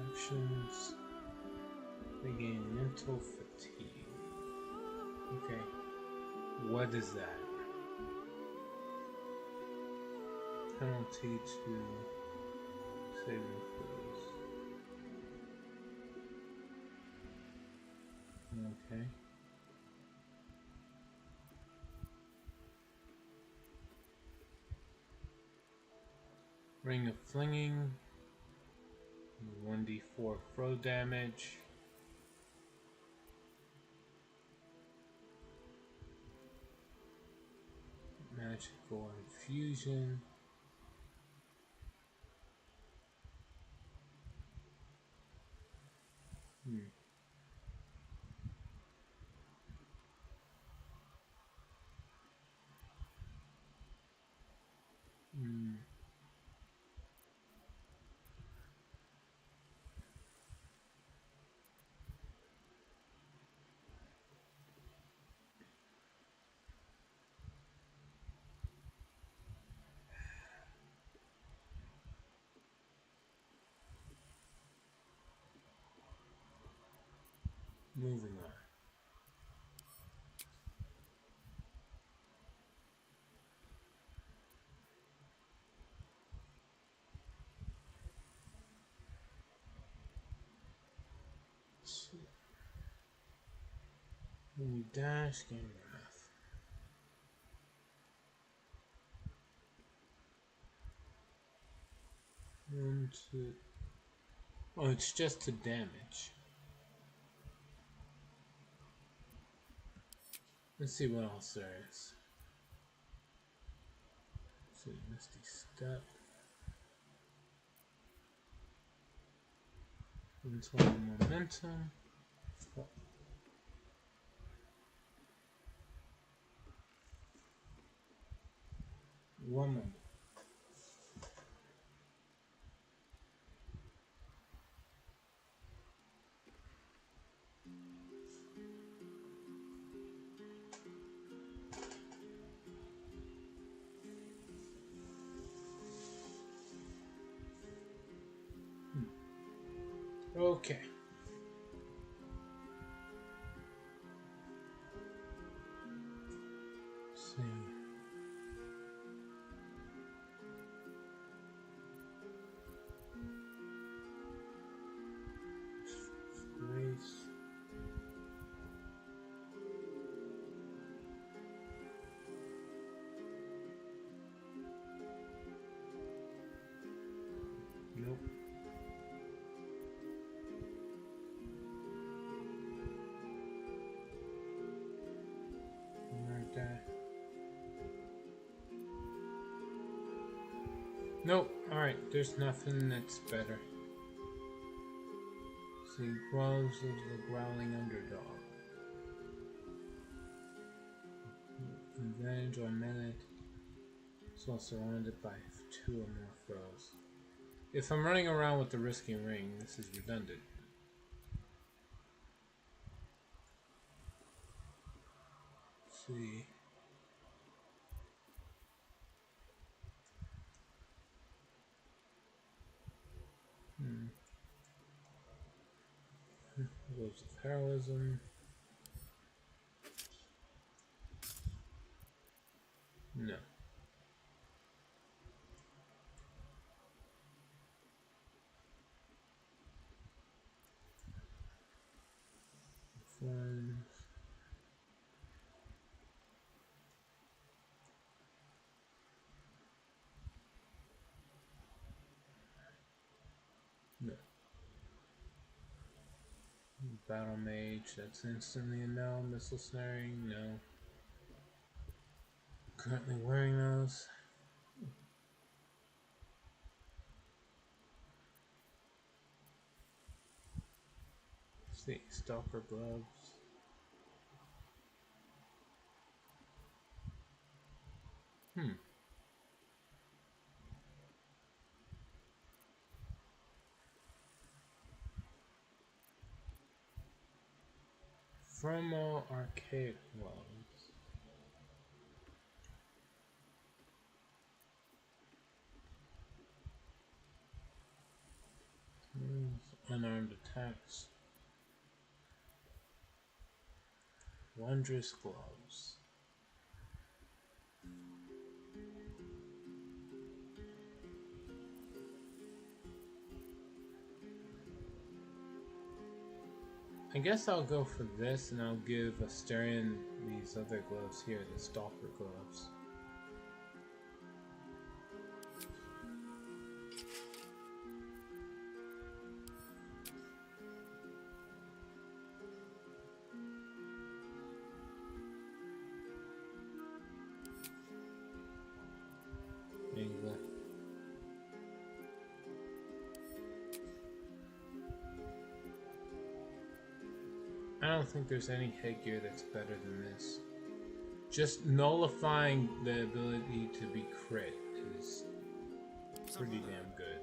actions, they gain mental fatigue. Okay, what is that? Penalty to saving throws. Okay. Ring of Flinging, 1d4 throw damage. Magical Infusion. moving on. When you dash, gain wrath. Oh, it's just to damage. Let's see what else there is. Let's see, Misty Step. 120 momentum. Oh. One moment. Okay. Let's see. Grace. Nope. Right there. Nope. Alright, there's nothing that's better. See, Gloves of the Growling Underdog. Advantage on melee. It's all surrounded by 2 or more foes. If I'm running around with the Risky Ring, this is redundant. Let's see. Gloves of Heroism. No. Fine. No. Battle Mage, that's instantly a no. Missile Snaring, no. Currently wearing those. Let's see, Stalker Gloves. Promo Archaic Gloves. Unarmed attacks. Wondrous Gloves. I guess I'll go for this and I'll give Asterion these other gloves here, the Stalker Gloves. I don't think there's any headgear that's better than this. Just nullifying the ability to be crit is pretty damn good.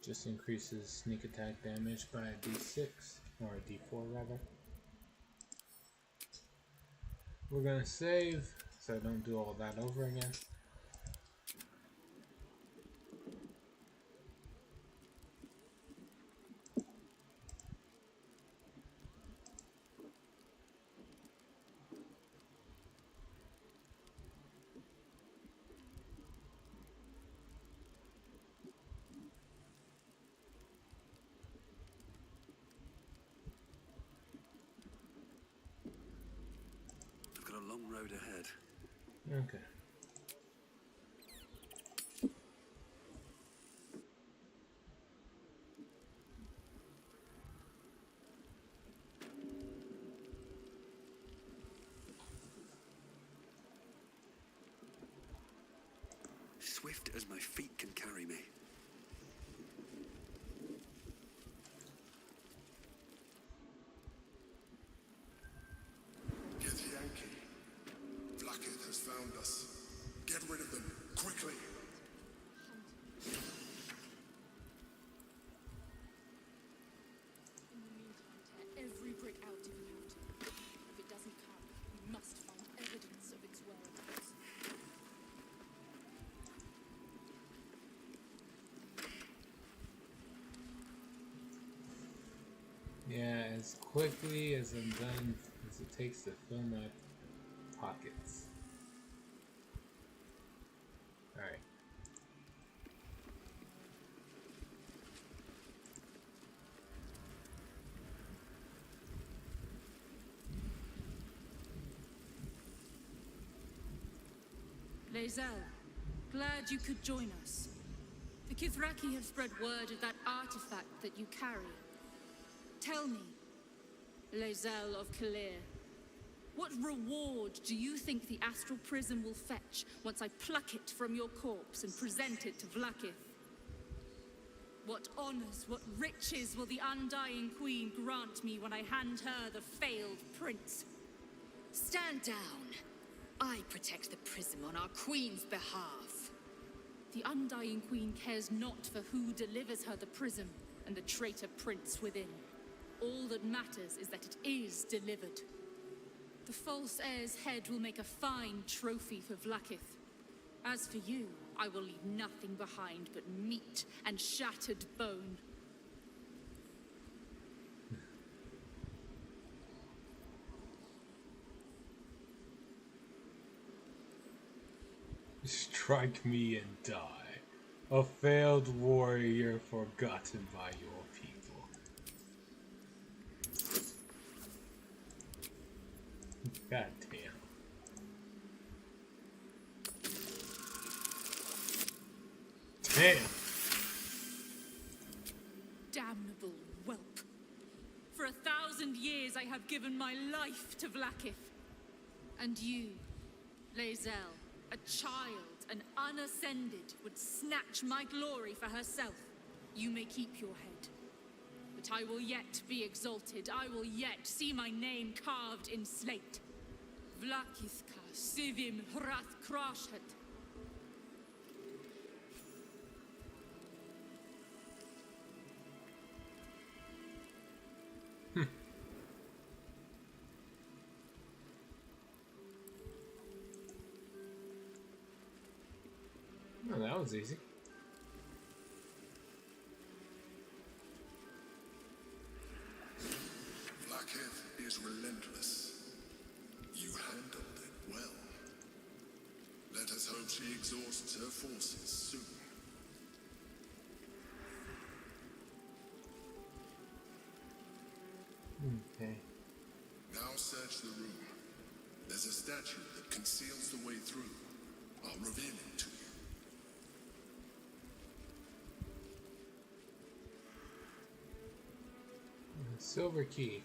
Just increases sneak attack damage by a d6, or a d4 rather. We're gonna save, so I don't do all that over again. I've got a long road ahead. Okay. Swift as my feet can carry me. Githyanki, Vlakith has found us. Get rid of them, quickly! In the meantime, tear every brick out if you have to. If it doesn't come, we must find evidence of its whereabouts. Yeah, as quickly as I'm done as it takes to fill my pockets. Alright. Xyz, glad you could join us. The Kithraki have spread word of that artifact that you carry. Tell me, Xyz of Kalir, what reward do you think the astral prism will fetch once I pluck it from your corpse and present it to Vlakith? What honors, what riches will the Undying Queen grant me when I hand her the failed prince? Stand down. I protect the prism on our queen's behalf. The Undying Queen cares not for who delivers her the prism and the traitor prince within. All that matters is that it is delivered. The false heir's head will make a fine trophy for Vlakith. As for you, I will leave nothing behind but meat and shattered bone. Strike me and die, a failed warrior forgotten by your people. God damn. Damn. Damnable whelp. For 1,000 years I have given my life to Vlakith. And you, Xyz, a child, an unascended, would snatch my glory for herself. You may keep your head. But I will yet be exalted. I will yet see my name carved in slate. Vlakithka Sivim Hrath Krashet. Oh, that was easy. Vlakith is relentless. You handled it well. Let us hope she exhausts her forces soon. Okay. Now search the room. There's a statue that conceals the way through. I'll reveal it to you. Silver key.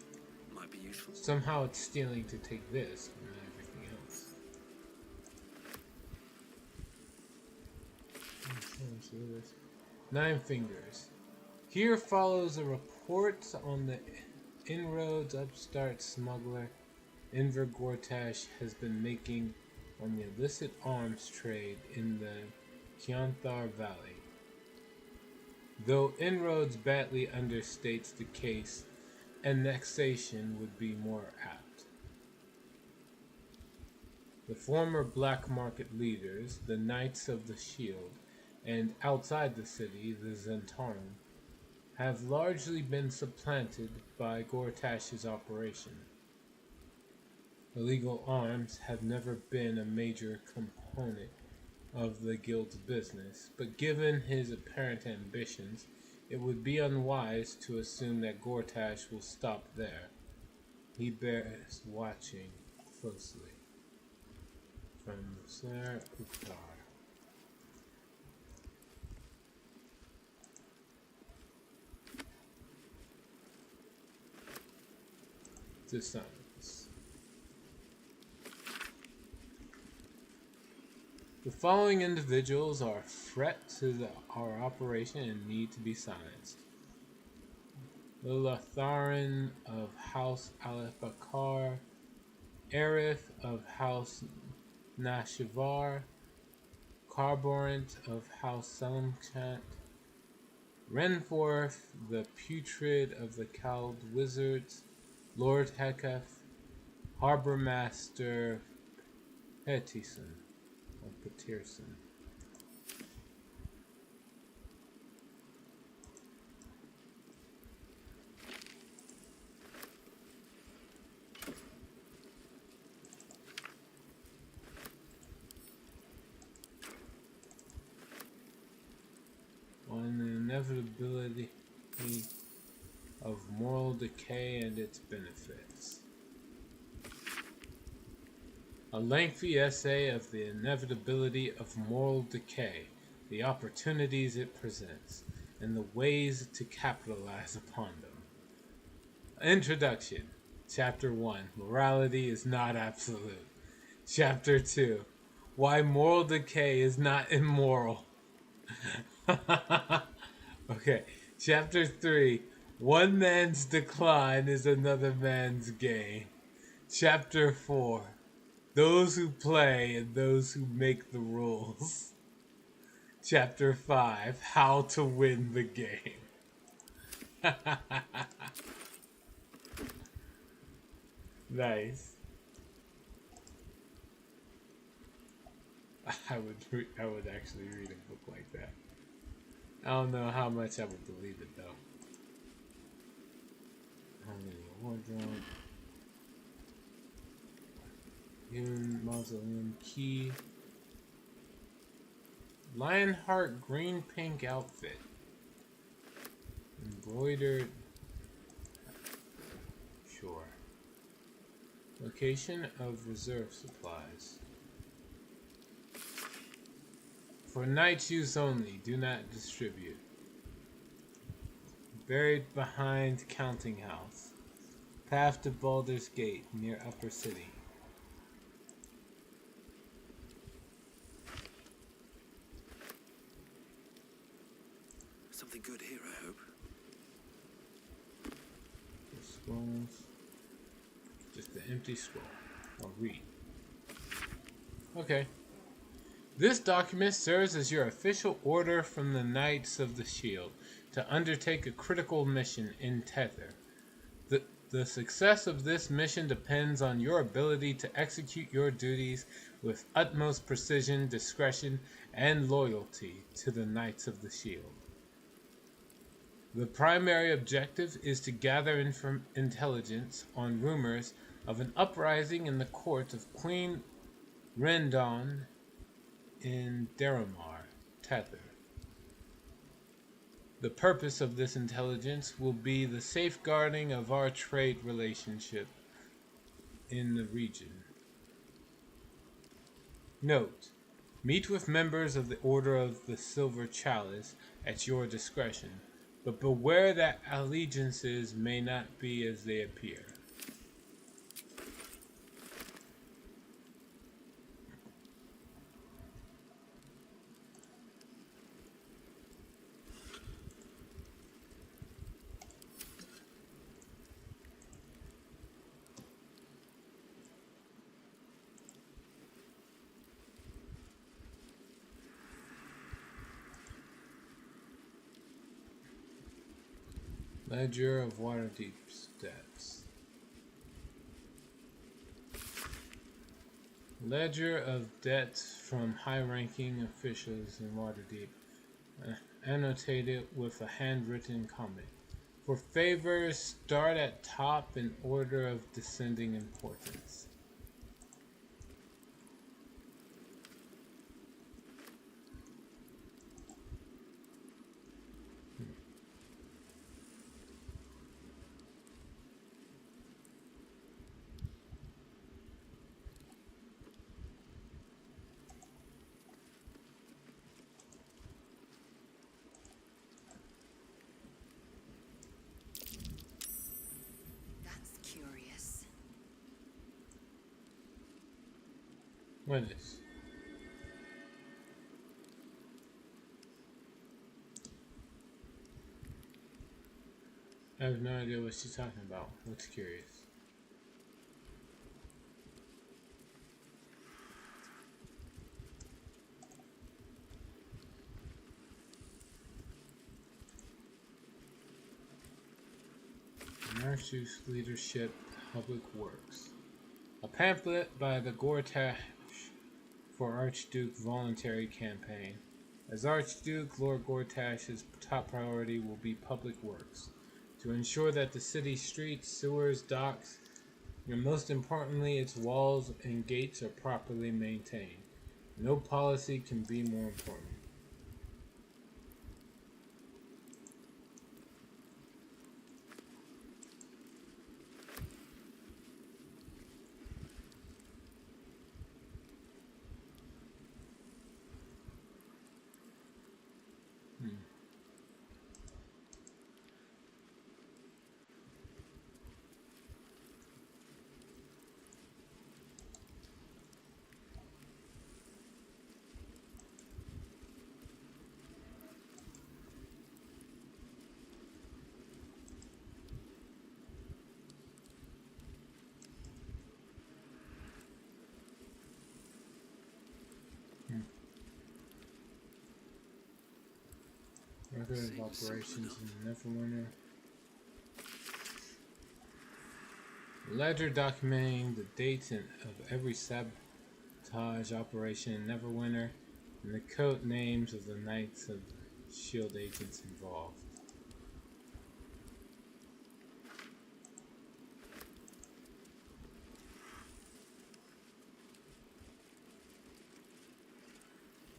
Might be useful. Somehow it's stealing to take this and not everything else. Let's do this. 9 fingers. Here follows a report on the inroads upstart smuggler Enver Gortash has been making on the illicit arms trade in the Kyanthar Valley. Though Inroads badly understates the case, annexation would be more apt. The former black market leaders, the Knights of the Shield, and outside the city, the Zentarum, have largely been supplanted by Gortash's operation. Illegal arms have never been a major component of the guild's business, but given his apparent ambitions, it would be unwise to assume that Gortash will stop there. He bears watching closely. From Sir Uktar. Dishonest. The following individuals are a threat to our operation and need to be silenced. Lilatharan of House Alefakar, Aerith of House Nashivar, Carborant of House Selimchant, Renforth the Putrid of the Cowled Wizards, Lord Heketh, Harbor Master Peterson. On the inevitability of moral decay and its benefits. A lengthy essay of the inevitability of moral decay, the opportunities it presents, and the ways to capitalize upon them. Introduction. Chapter 1. Morality is not absolute. Chapter 2. Why moral decay is not immoral. Okay. Chapter 3. One man's decline is another man's gain. Chapter 4. Those who play and those who make the rules. Chapter 5. How to win the game. Nice. I would actually read a book like that. I don't know how much I would believe it though. Wardrobe. Human Mausoleum Key. Lionheart green pink outfit. Embroidered. Sure. Location of reserve supplies. For night use only, do not distribute. Buried behind counting house. Path to Baldur's Gate, near Upper City. Something good here, I hope. The scrolls. Just an empty scroll. I'll read. Okay. This document serves as your official order from the Knights of the Shield to undertake a critical mission in Tether. The success of this mission depends on your ability to execute your duties with utmost precision, discretion, and loyalty to the Knights of the Shield. The primary objective is to gather intelligence on rumors of an uprising in the court of Queen Rendon in Daramar, Tether. The purpose of this intelligence will be the safeguarding of our trade relationship in the region. Note: meet with members of the Order of the Silver Chalice at your discretion, but beware that allegiances may not be as they appear. Ledger of Waterdeep's debts. Ledger of debts from high-ranking officials in Waterdeep, annotated with a handwritten comment. For favors, start at top in order of descending importance. What is? I have no idea what she's talking about. What's curious? Narcissus Leadership Public Works. A pamphlet by the Gortash for Archduke Voluntary Campaign. As Archduke, Lord Gortash's top priority will be public works, to ensure that the city's streets, sewers, docks, and most importantly its walls and gates are properly maintained. No policy can be more important. Record of operations in Neverwinter. Ledger documenting the dates of every sabotage operation in Neverwinter and the code names of the Knights of Shield agents involved.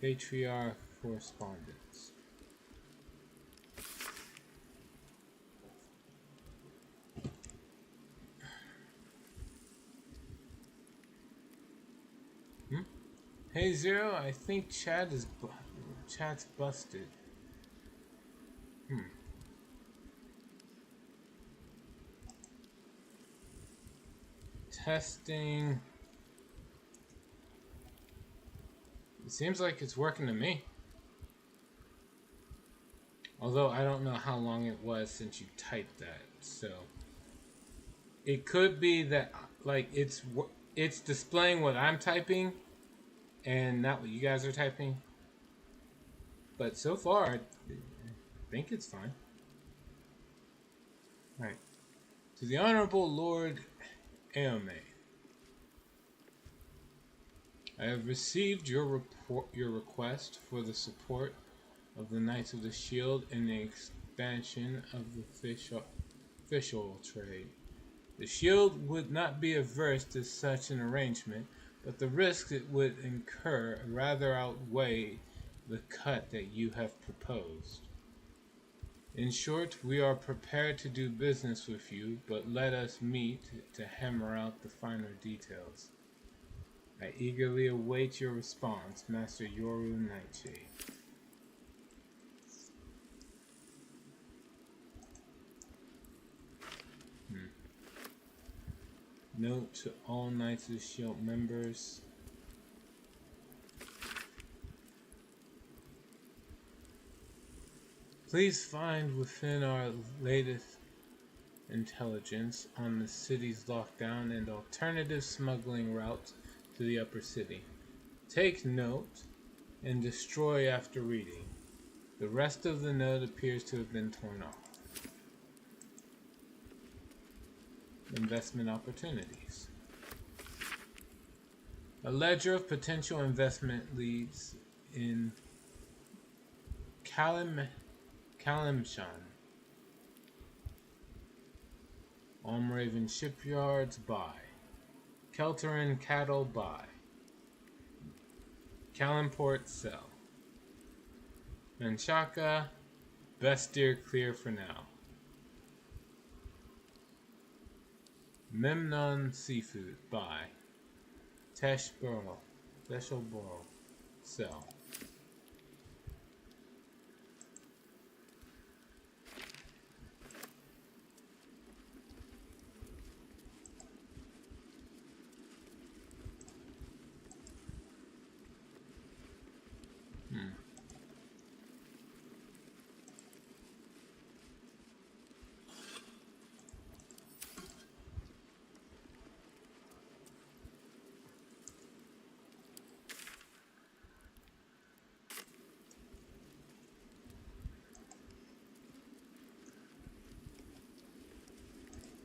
Patriarch correspondence. Hey Zero, I think chat's busted. Testing. It seems like it's working to me. Although I don't know how long it was since you typed that, so it could be that like it's displaying what I'm typing and not what you guys are typing. But so far, I think it's fine. Alright. To the Honorable Lord Aome, I have received your request for the support of the Knights of the Shield in the expansion of the fish oil trade. The Shield would not be averse to such an arrangement, but the risks it would incur rather outweigh the cut that you have proposed. In short, we are prepared to do business with you, but let us meet to hammer out the finer details. I eagerly await your response, Master Yoru Nightshade. Note to all Knights of the Shield members. Please find within our latest intelligence on the city's lockdown and alternative smuggling routes to the upper city. Take note and destroy after reading. The rest of the note appears to have been torn off. investment opportunities. A ledger of potential investment leads in Kalimshan. Almraven Shipyards, buy. Kelterin Cattle, buy. Kalimport, sell. Menchaka, best steer clear for now. Memnon Seafood, buy. Teshboro, sell.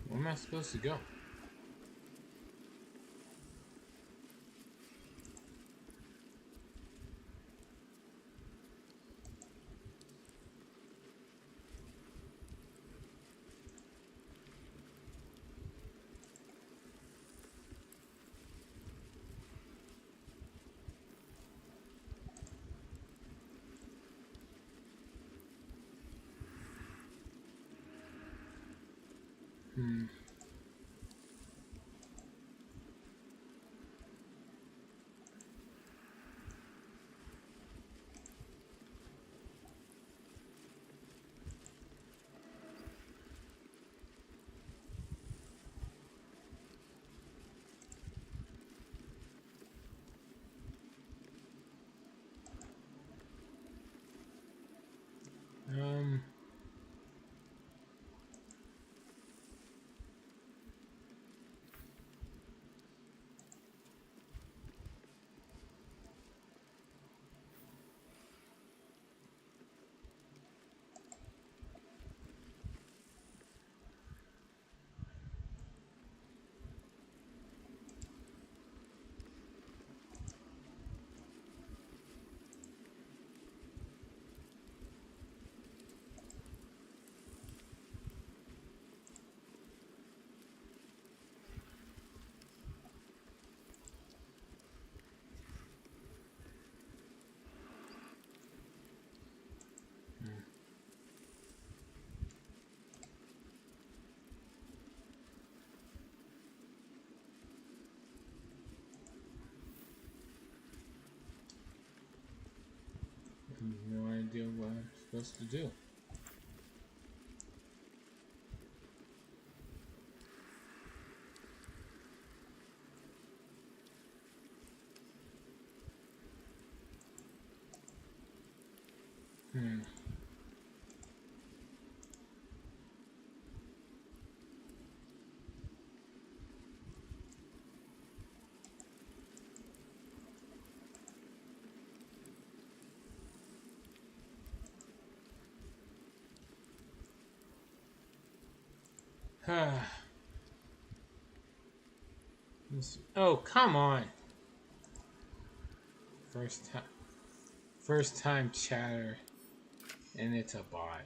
Where am I supposed to go? No idea what I'm supposed to do. Oh, come on. First time chatter, and it's a bot.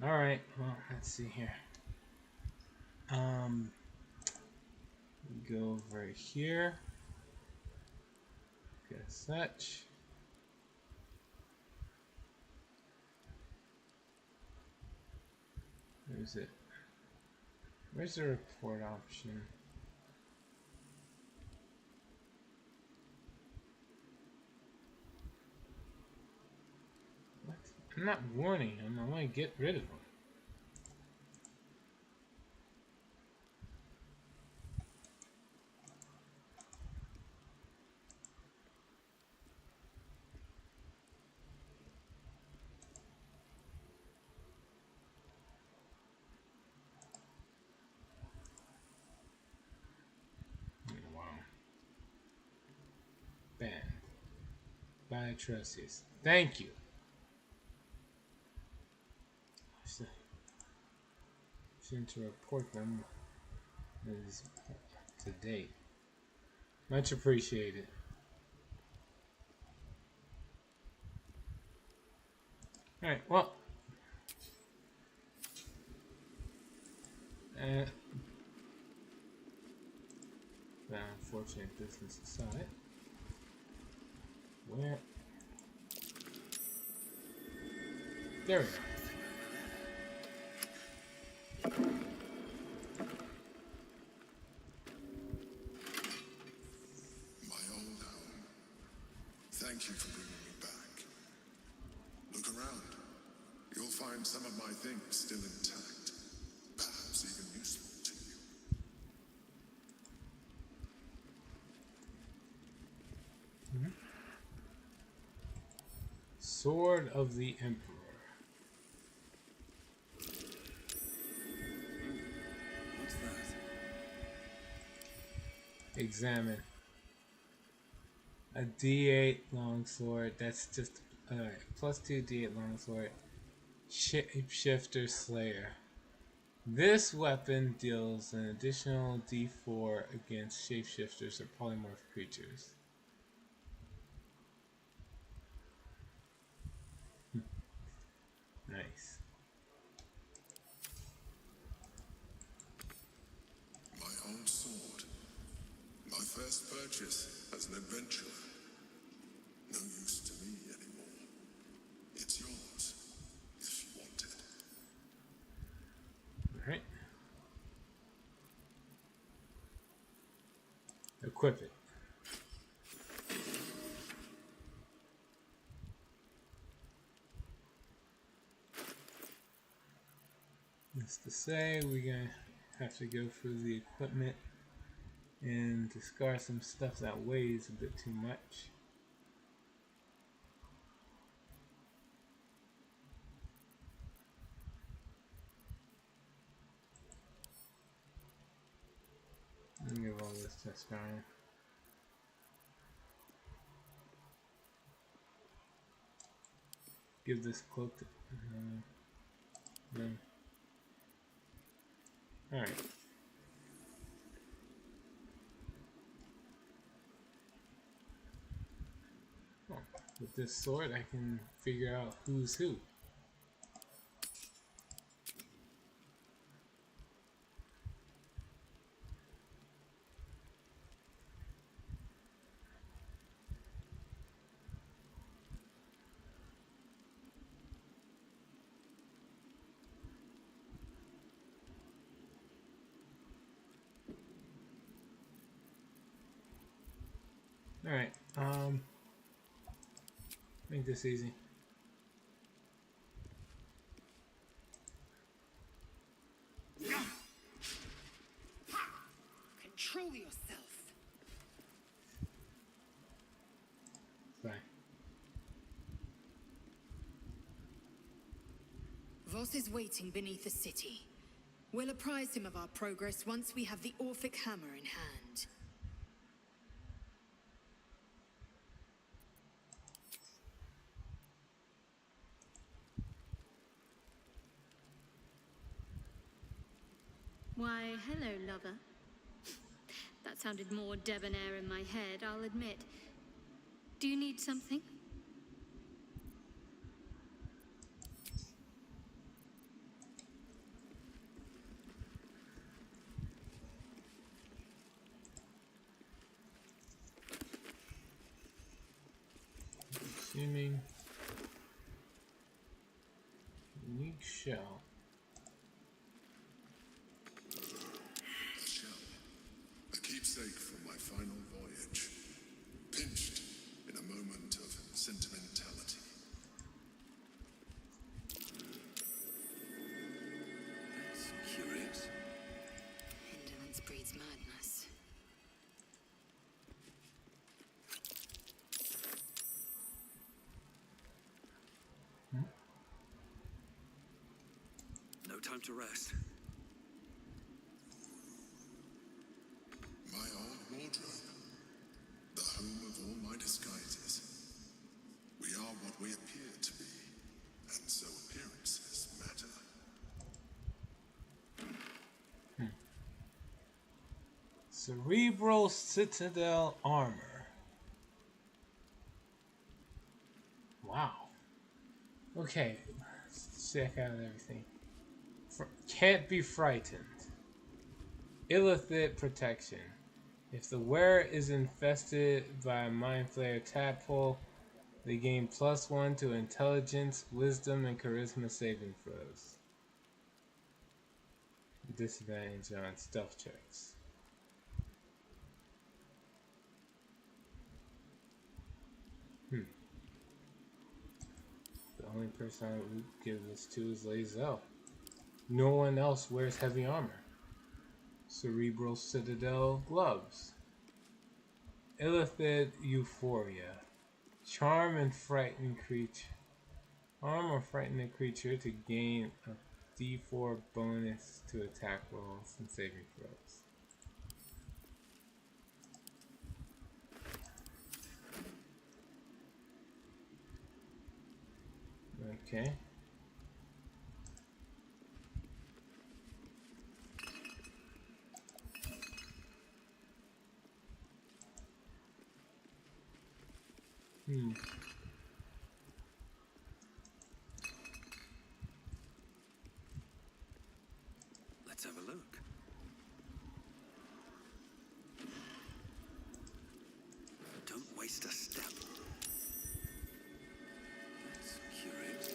Alright, well, let's see here. We go over here. Get such. Where's it? Where's the report option? What? I'm not warning him. I want to get rid of him. Wow. Banned. By Trussies. Thank you. Mission to report them is to date. Much appreciated. Alright, well. That unfortunate business aside. Where? There we go. My old home. Thank you for bringing me back. Look around. You'll find some of my things still intact. Perhaps even useful to you. Mm-hmm. Sword of the Emperor. What's that? Examine. A D8 longsword. That's just +2 D8 longsword. Shapeshifter Slayer. This weapon deals an additional D4 against shapeshifters or polymorph creatures. Nice. My old sword. My first purchase as an adventurer. No use to me anymore. It's yours, if you want it. Alright. Equip it. That's to say, we're gonna have to go through the equipment and discard some stuff that weighs a bit too much. Let me give all this to Skyrim. Give this cloak to alright. Oh, with this sword I can figure out who's who. Alright, make this easy. Control yourself. Bye. Voss is waiting beneath the city. We'll apprise him of our progress once we have the Orphic hammer in hand. Why, hello, lover. That sounded more debonair in my head, I'll admit. Do you need something? Assuming unique shell. A shell. A keepsake from my final voyage. Pinched in a moment of sentimentality. That's curious. Indolence breeds madness. No time to rest. My old wardrobe. The home of all my disguises. We are what we appear to be, and so appearances matter. Cerebral Citadel Armor. Wow. Okay, let's check out everything. Can't be frightened. Illithid Protection. If the wearer is infested by a Mind Flayer tadpole, they gain +1 to Intelligence, Wisdom, and Charisma saving throws. Disadvantage on stealth checks. The only person I would give this to is Lae'zel. No one else wears heavy armor. Cerebral Citadel Gloves. Illithid Euphoria. Charm and frighten creature. Arm or frighten a creature to gain a D4 bonus to attack rolls and saving throws. Okay. Let's have a look. Don't waste a step. That's curious.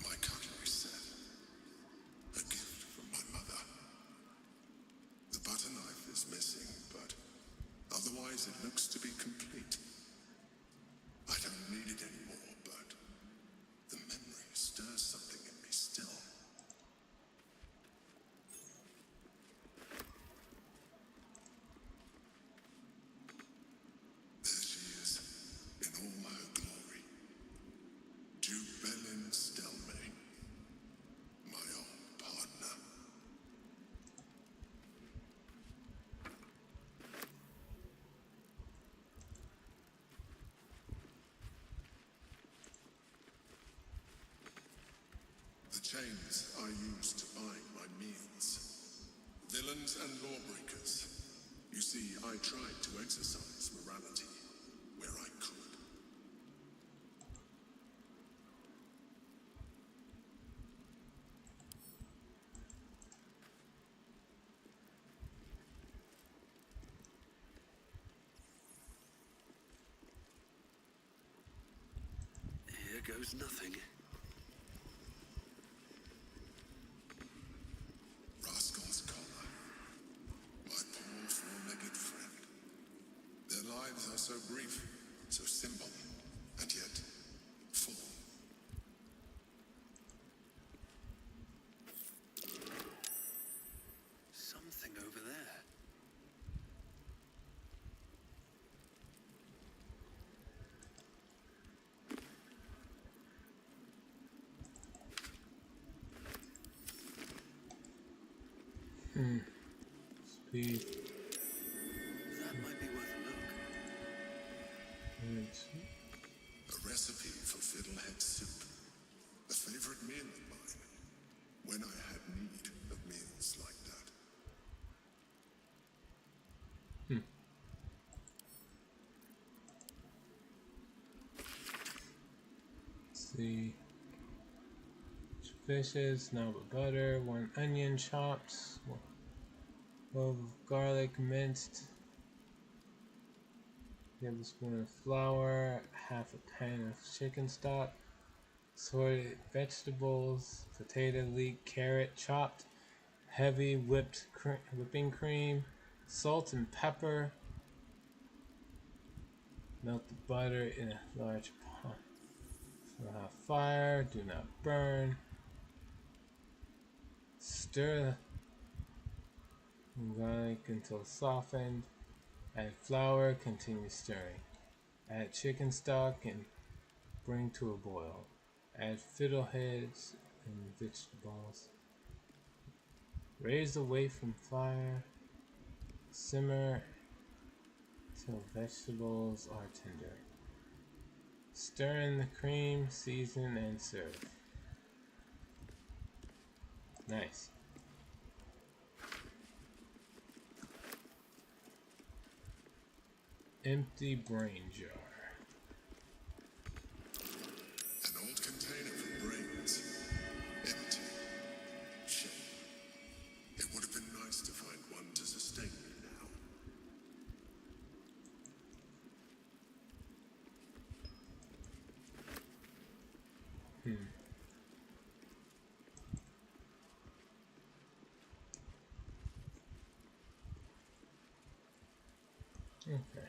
My cutlery set. A gift from my mother. The butter knife is missing, but otherwise it looks to be complete. I don't need it anymore, but the memory stirs something in me still. There she is, in all her glory. Jubelin Stelmane, my old partner. The chains I use to buy my meals. Villains and lawbreakers. You see, I tried to exercise morality where I could. Here goes nothing. Rascal's collar. My poor four-legged friend. Their lives are so brief, so simple, and yet full. Something over there. Speed. That might be worth a look. A recipe for fiddlehead soup. A favorite meal of mine. When I had need of meals like that. Let's see. Fishes, now with butter, 1 onion chopped, 1 clove of garlic minced, tablespoon of flour, half a pan of chicken stock, assorted vegetables, potato leek, carrot chopped, heavy whipping cream, salt and pepper. Melt the butter in a large pot. Throw out fire, do not burn. Stir the garlic until softened. Add flour, continue stirring. Add chicken stock and bring to a boil. Add fiddleheads and vegetables. Raise away from fire. Simmer till vegetables are tender. Stir in the cream, season, and serve. Nice. Empty brain jar. An old container for brains. Empty. Shame. It would have been nice to find one to sustain me now. Okay.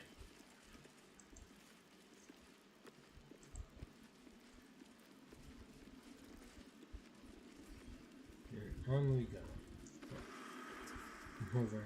And on we go. Over.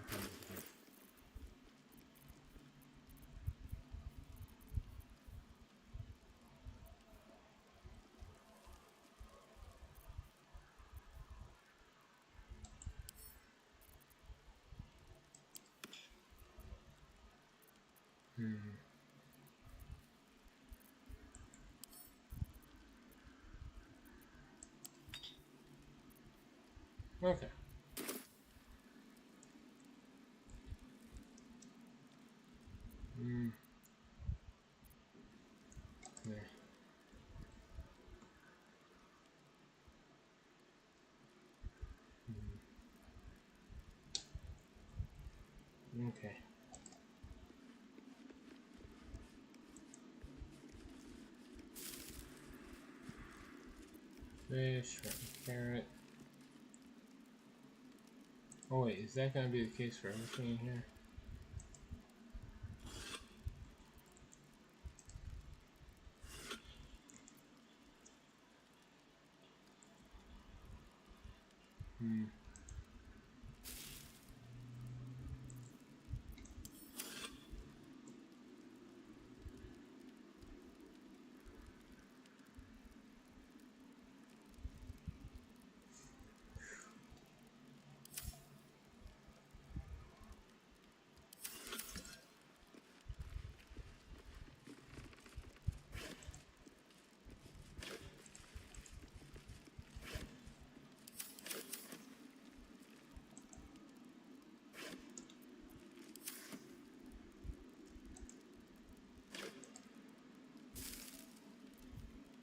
Okay. There. Okay. Fish, carrot. Oh wait, is that gonna be the case for everything in here?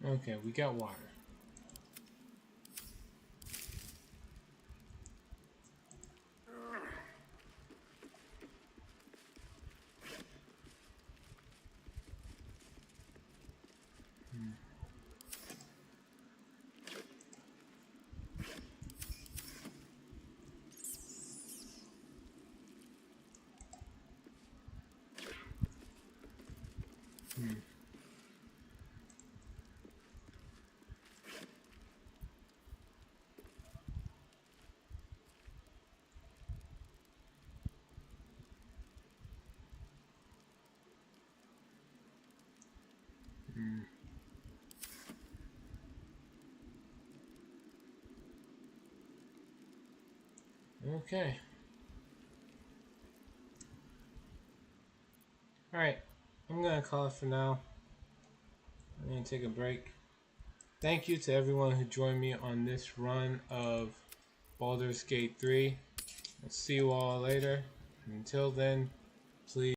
Okay, we got water. Okay. Alright, I'm gonna call it for now. I'm gonna take a break. Thank you to everyone who joined me on this run of Baldur's Gate 3. I'll see you all later. Until then, please